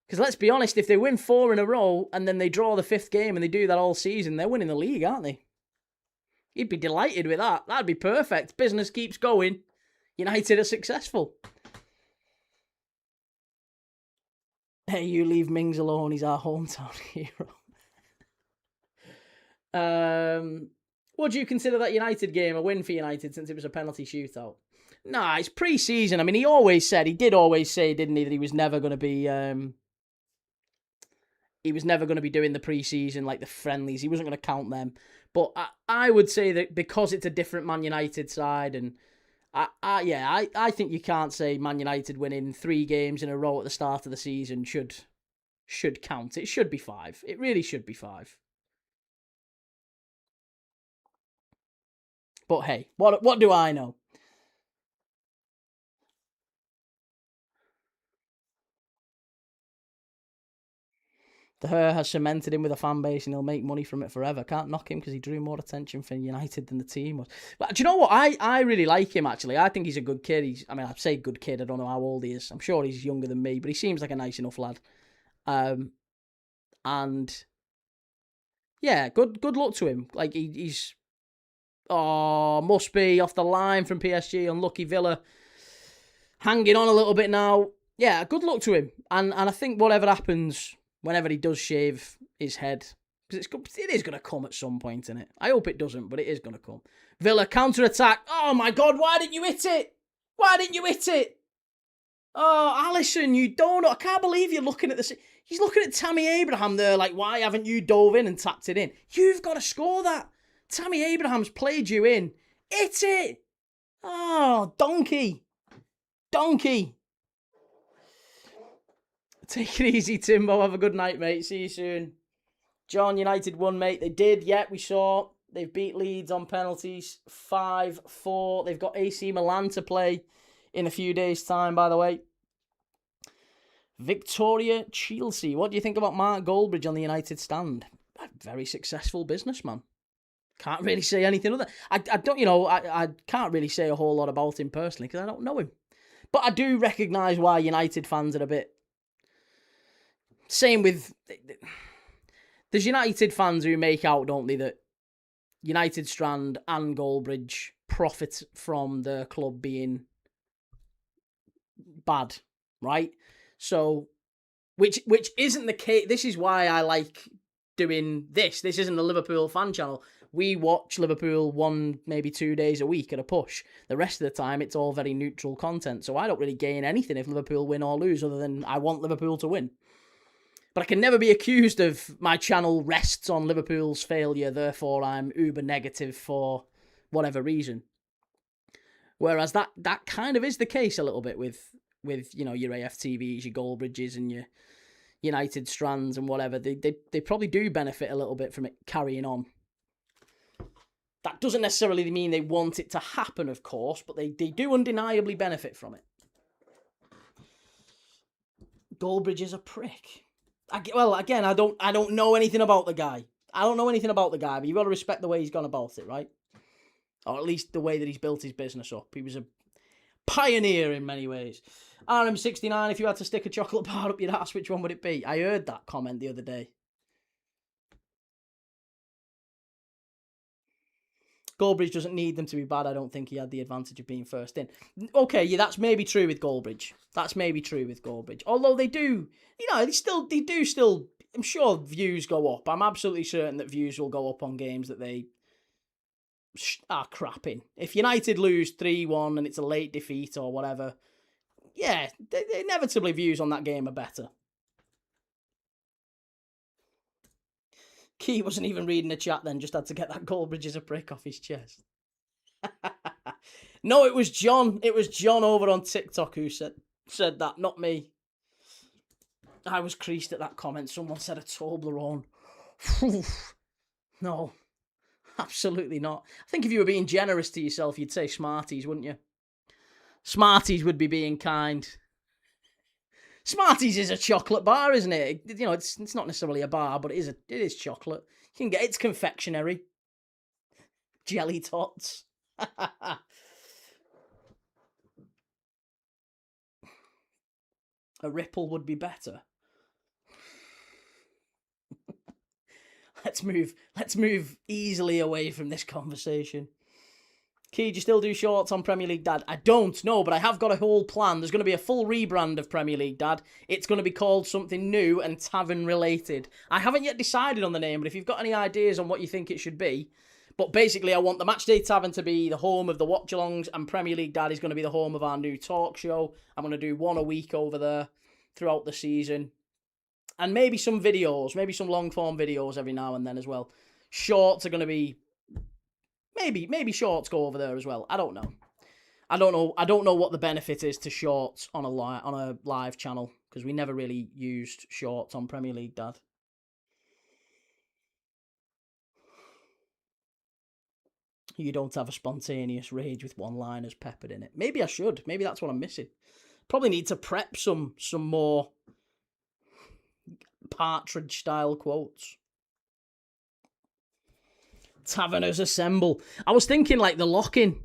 Because let's be honest, if they win 4 in a row and then they draw the 5th game and they do that all season, they're winning the league, aren't they? He'd be delighted with that. That'd be perfect. Business keeps going. United are successful. Hey, you leave Mings alone. He's our hometown hero. Would you consider that United game a win for United since it was a penalty shootout? Nah, it's pre-season. I mean, he did always say, didn't he, that he was never going to be doing the pre-season, like the friendlies. He wasn't going to count them. But I would say that because it's a different Man United side, and I think you can't say Man United winning 3 games in a row at the start of the season should count. It should be 5. It really should be 5. But hey, what do I know? The hair has cemented him with a fan base and he'll make money from it forever. Can't knock him because he drew more attention for United than the team was. But do you know what? I really like him, actually. I think he's a good kid. I say good kid. I don't know how old he is. I'm sure he's younger than me, but he seems like a nice enough lad. And yeah, good luck to him. Like he's must be off the line from PSG. Unlucky Villa. Hanging on a little bit now. Yeah, good luck to him. And I think whatever happens, whenever he does shave his head, because it is going to come at some point, isn't it? I hope it doesn't, but it is going to come. Villa counter-attack. Oh my God, why didn't you hit it? Why didn't you hit it? Oh, Alisson, you donut. I can't believe you're looking at this. He's looking at Tammy Abraham there like, why haven't you dove in and tapped it in? You've got to score that. Tammy Abraham's played you in. Hit it. Oh, donkey. Take it easy, Timbo. Have a good night, mate. See you soon. John, United won, mate. They did. Yeah, we saw. They've beat Leeds on penalties. 5-4. They've got AC Milan to play in a few days' time, by the way. Victoria Chelsea. What do you think about Mark Goldbridge on the United stand? A very successful businessman. Can't really say anything other. I can't really say a whole lot about him personally because I don't know him. But I do recognise why United fans are a bit. Same with. There's United fans who make out, don't they, that United Strand and Goldbridge profit from the club being bad, right? So, which isn't the case. This is why I like doing this. This isn't a Liverpool fan channel. We watch Liverpool 1, maybe 2 days a week at a push. The rest of the time, it's all very neutral content. So I don't really gain anything if Liverpool win or lose, other than I want Liverpool to win. But I can never be accused of my channel rests on Liverpool's failure, therefore I'm uber negative for whatever reason. Whereas that kind of is the case a little bit with your AFTVs, your Goldbridges, and your United Strands and whatever. They probably do benefit a little bit from it carrying on. That doesn't necessarily mean they want it to happen, of course, but they do undeniably benefit from it. Goldbridge is a prick. I don't know anything about the guy. But you've got to respect the way he's gone about it, right? Or at least the way that he's built his business up. He was a pioneer in many ways. RM69, if you had to stick a chocolate bar up your ass, which one would it be? I heard that comment the other day. Goldbridge doesn't need them to be bad. I don't think he had the advantage of being first in. Okay, yeah, that's maybe true with Goldbridge. Although they do, they do still, I'm sure views go up. I'm absolutely certain that views will go up on games that they are crap in. If United lose 3-1 and it's a late defeat or whatever, yeah, inevitably views on that game are better. Key wasn't even reading the chat then, just had to get that Goldbridge as a prick off his chest. No, it was John. It was John over on TikTok who said that, not me. I was creased at that comment. Someone said a Toblerone. No, absolutely not. I think if you were being generous to yourself, you'd say Smarties, wouldn't you? Smarties would be being kind. Smarties is a chocolate bar, isn't it? It's not necessarily a bar, but it is chocolate. You can get it's confectionery. Jelly tots. A ripple would be better. Let's move easily away from this conversation. Key, do you still do shorts on Premier League Dad? I don't know, but I have got a whole plan. There's going to be a full rebrand of Premier League Dad. It's going to be called something new and tavern related. I haven't yet decided on the name, but if you've got any ideas on what you think it should be. But basically, I want the Matchday Tavern to be the home of the watch-alongs, and Premier League Dad is going to be the home of our new talk show. I'm going to do one a week over there throughout the season. And maybe some videos, maybe some long-form videos every now and then as well. Shorts are going to be... Maybe shorts go over there as well. I don't know. I don't know what the benefit is to shorts on a live channel, because we never really used shorts on Premier League Dad. You don't have a spontaneous rage with one-liners peppered in it. Maybe I should. Maybe that's what I'm missing. Probably need to prep some more Partridge-style quotes. Taverners assemble. I was thinking like the lock-in,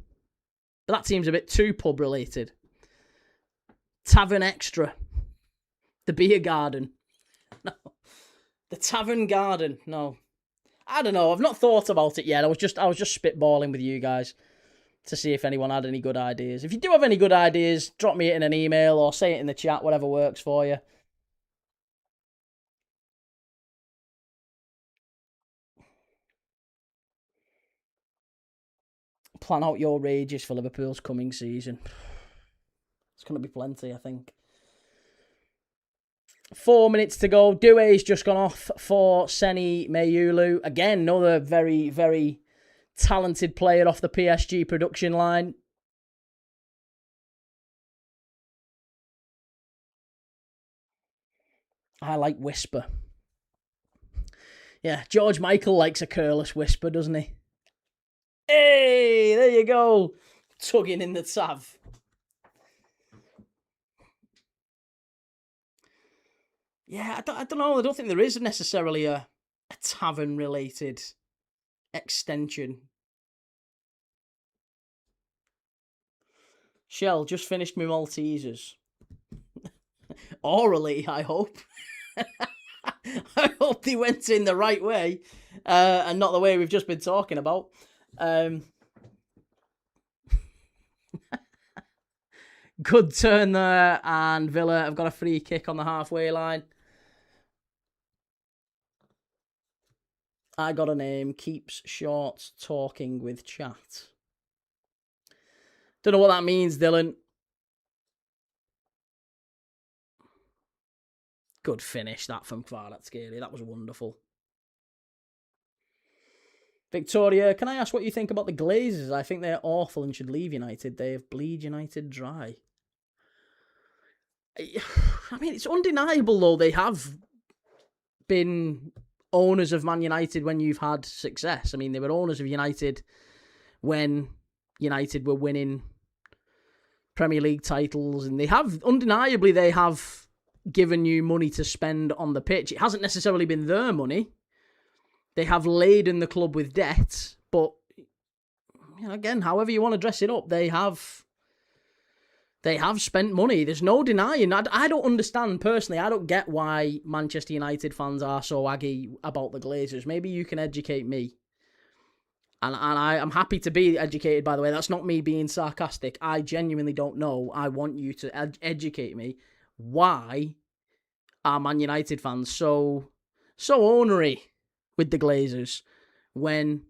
but that seems a bit too pub-related. Tavern extra. The beer garden. No. The tavern garden. No. I don't know. I've not thought about it yet. I was just spitballing with you guys to see if anyone had any good ideas. If you do have any good ideas, drop me it in an email or say it in the chat, whatever works for you. Plan out your rages for Liverpool's coming season. It's going to be plenty, I think. 4 minutes to go. Doué's just gone off for Seni Mayulu. Again, another very, very talented player off the PSG production line. I like whisper. Yeah, George Michael likes a careless whisper, doesn't he? Hey, there you go. Tugging in the tav. Yeah, I don't know. I don't think there is necessarily a tavern-related extension. Shell, just finished my Maltesers. Orally, I hope. I hope they went in the right way and not the way we've just been talking about. Good turn there, and Villa have got a free kick on the halfway line. I got a name. Keeps short talking with chat. Don't know what that means, Dylan. Good finish, that from KVARA. That was wonderful. Victoria, can I ask what you think about the Glazers? I think they're awful and should leave United. They have bleed United dry. I mean, it's undeniable, though. They have been owners of Man United when you've had success. I mean, they were owners of United when United were winning Premier League titles, and they have given you money to spend on the pitch. It hasn't necessarily been their money. They have laden the club with debt, but again, however you want to dress it up, they have spent money. There's no denying. I don't understand, personally, I don't get why Manchester United fans are so aggy about the Glazers. Maybe you can educate me. And I'm happy to be educated, by the way. That's not me being sarcastic. I genuinely don't know. I want you to educate me. Why are Man United fans so ornery with the Glazers when,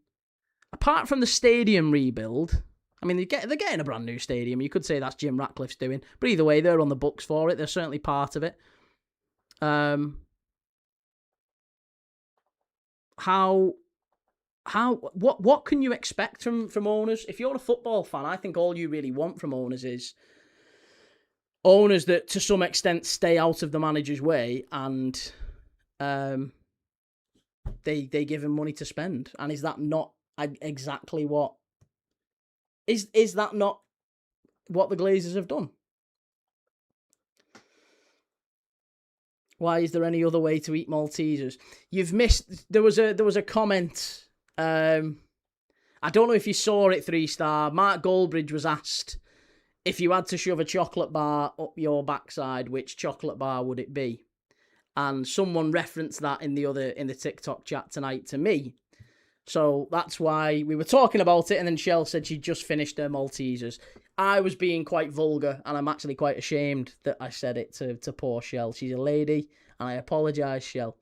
apart from the stadium rebuild, I mean, they're getting a brand new stadium. You could say that's Jim Ratcliffe's doing. But either way, they're on the books for it. They're certainly part of it. What can you expect from owners? If you're a football fan, I think all you really want from owners is owners that, to some extent, stay out of the manager's way and they give him money to spend. And is that not exactly what... Is that not what the Glazers have done? Why is there any other way to eat Maltesers? You've missed... There was a comment... I don't know if you saw it, 3-star. Mark Goldbridge was asked, if you had to shove a chocolate bar up your backside, which chocolate bar would it be? And someone referenced that in the TikTok chat tonight to me. So that's why we were talking about it, and then Shell said she just finished her Maltesers. I was being quite vulgar, and I'm actually quite ashamed that I said it to poor Shell. She's a lady, and I apologise, Shell.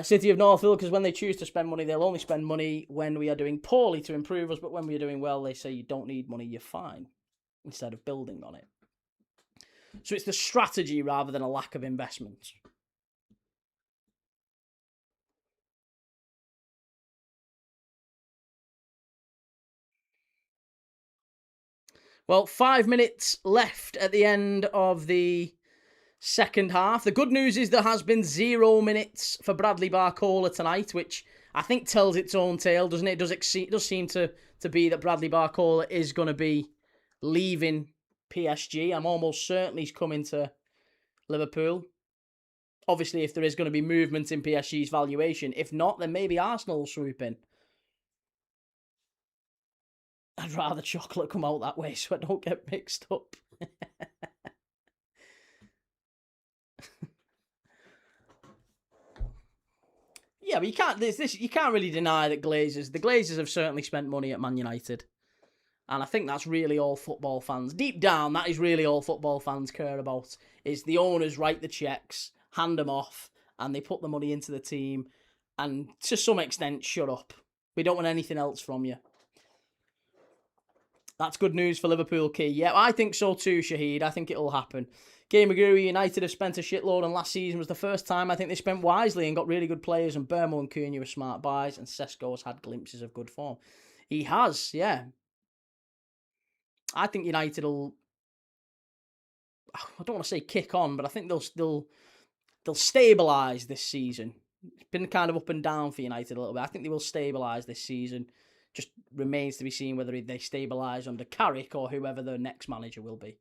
City of Northville, because when they choose to spend money, they'll only spend money when we are doing poorly to improve us, but when we are doing well, they say you don't need money, you're fine, instead of building on it. So it's the strategy rather than a lack of investment. Well, 5 minutes left at the end of the second half. The good news is there has been 0 minutes for Bradley Barcola tonight, which I think tells its own tale, doesn't it? It does seem to be that Bradley Barcola is going to be leaving PSG. I'm almost certain he's coming to Liverpool. Obviously, if there is going to be movement in PSG's valuation. If not, then maybe Arsenal will swoop in. I'd rather chocolate come out that way so I don't get mixed up. Yeah, but you can't really deny that the Glazers have certainly spent money at Man United. And I think that's really all football fans, deep down, that is really all football fans care about, is the owners write the checks, hand them off, and they put the money into the team, and to some extent, shut up. We don't want anything else from you. That's good news for Liverpool, Key. Yeah, I think so too, Shahid. I think it'll happen. Game Maguri, United have spent a shitload, and last season was the first time I think they spent wisely and got really good players, and Burmo and Cunha were smart buys, and Sesko has had glimpses of good form. He has, yeah. I think United will... I don't want to say kick on, but I think they'll stabilise this season. It's been kind of up and down for United a little bit. I think they will stabilise this season. Just remains to be seen whether they stabilise under Carrick or whoever their next manager will be.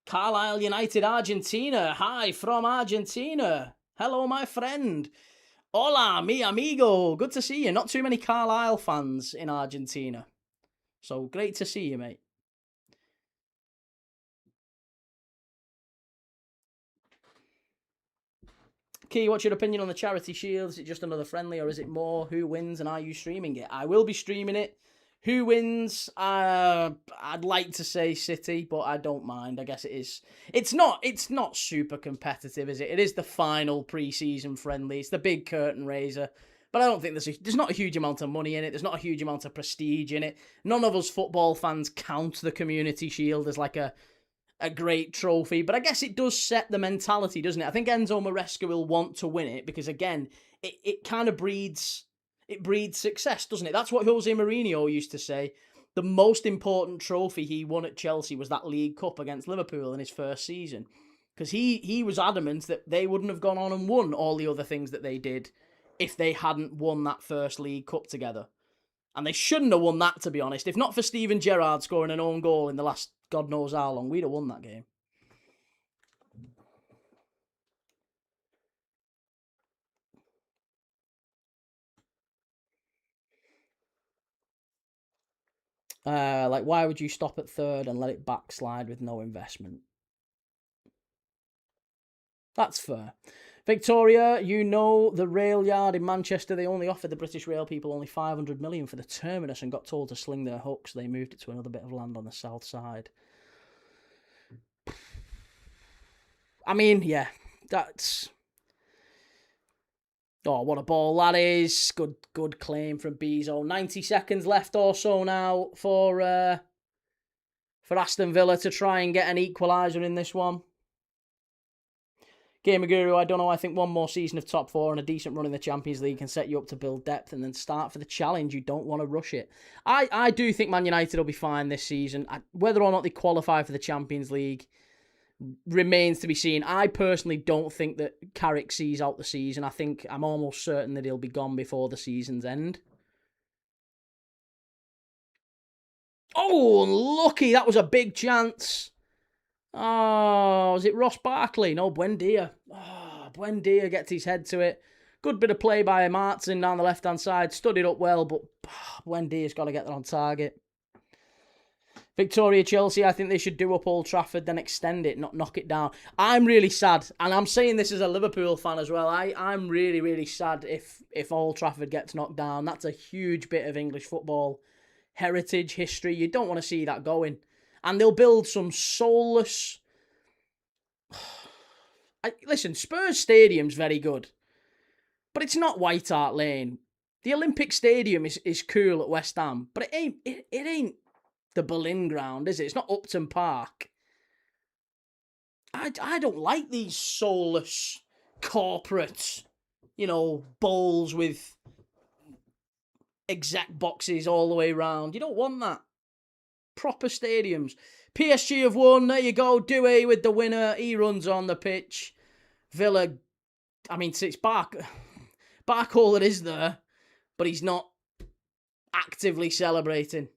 Carlisle United Argentina. Hi from Argentina. Hello, my friend. Hola, mi amigo. Good to see you. Not too many Carlisle fans in Argentina. So great to see you, mate. Key, what's your opinion on the Charity Shield? Is it just another friendly or is it more? Who wins and are you streaming it? I will be streaming it. Who wins? I'd like to say City, but I don't mind. I guess it is. It's not super competitive, is it? It is the final pre-season friendly. It's the big curtain raiser. But I don't think there's not a huge amount of money in it. There's not a huge amount of prestige in it. None of us football fans count the Community Shield as like a great trophy. But I guess it does set the mentality, doesn't it? I think Enzo Maresca will want to win it because, again, it kind of breeds success, doesn't it? That's what Jose Mourinho used to say. The most important trophy he won at Chelsea was that League Cup against Liverpool in his first season. Because he was adamant that they wouldn't have gone on and won all the other things that they did if they hadn't won that first League Cup together. And they shouldn't have won that, to be honest. If not for Steven Gerrard scoring an own goal in the last God knows how long, we'd have won that game. Like, why would you stop at third and let it backslide with no investment? That's fair. Victoria, you know the rail yard in Manchester, they only offered the British rail people only 500 million for the terminus and got told to sling their hooks. They moved it to another bit of land on the south side. I mean, yeah, that's... Oh, what a ball that is. Good claim from Bezo. 90 seconds left or so now for Aston Villa to try and get an equaliser in this one. Gamer Guru, I don't know, I think one more season of top four and a decent run in the Champions League can set you up to build depth and then start for the challenge. You don't want to rush it. I do think Man United will be fine this season. Whether or not they qualify for the Champions League remains to be seen. I personally don't think that Carrick sees out the season. I'm almost certain that he'll be gone before the season's end. Oh, unlucky. That was a big chance. Oh, was it Ross Barkley? No, Buendia. Oh, Buendia gets his head to it. Good bit of play by Martin down the left-hand side. Stood it up well, but Buendia's got to get that on target. Victoria Chelsea, I think they should do up Old Trafford, then extend it, not knock it down. I'm really sad, and I'm saying this as a Liverpool fan as well. I'm really, really sad if Old Trafford gets knocked down. That's a huge bit of English football heritage, history. You don't want to see that going. And they'll build some soulless... Listen, Spurs Stadium's very good, but it's not White Hart Lane. The Olympic Stadium is cool at West Ham, but it ain't the Berlin ground, is it? It's not Upton Park. I don't like these soulless corporate, bowls with exec boxes all the way around. You don't want that. Proper stadiums. PSG have won. There you go. Doué with the winner. He runs on the pitch. Villa, I mean, it's Barcola is there, but he's not actively celebrating.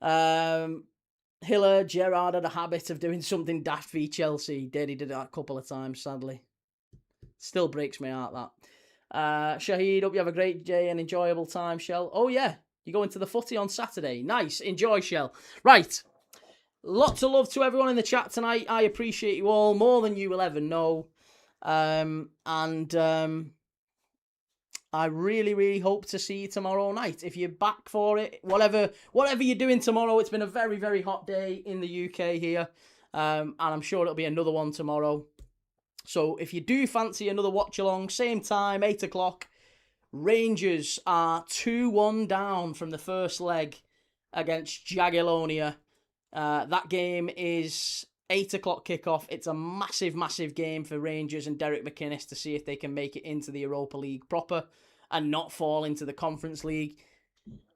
Hiller, Gerrard had a habit of doing something daft v Chelsea. He did that a couple of times, sadly. Still breaks my heart, that. Shahid, hope you have a great day and enjoyable time, Shell. Oh, yeah. You're going to the footy on Saturday. Nice. Enjoy, Shell. Right. Lots of love to everyone in the chat tonight. I appreciate you all more than you will ever know. I really, really hope to see you tomorrow night. If you're back for it, whatever you're doing tomorrow, it's been a very, very hot day in the UK here. And I'm sure it'll be another one tomorrow. So if you do fancy another watch along, same time, 8 o'clock, Rangers are 2-1 down from the first leg against Jagiellonia. That game is 8 o'clock kickoff. It's a massive, massive game for Rangers and Derek McInnes to see if they can make it into the Europa League proper and not fall into the Conference League.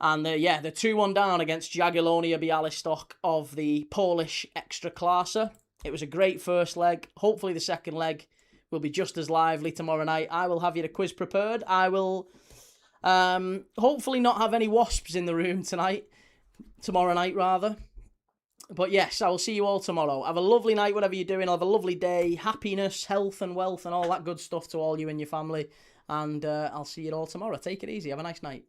And they're 2-1 down against Jagiellonia Białystok of the Polish Ekstraklasa. It was a great first leg. Hopefully the second leg will be just as lively tomorrow night. I will have you a quiz prepared. I will hopefully not have any wasps in the room tomorrow night rather. But yes, I will see you all tomorrow. Have a lovely night, whatever you're doing. Have a lovely day. Happiness, health and wealth and all that good stuff to all you and your family. And I'll see you all tomorrow. Take it easy. Have a nice night.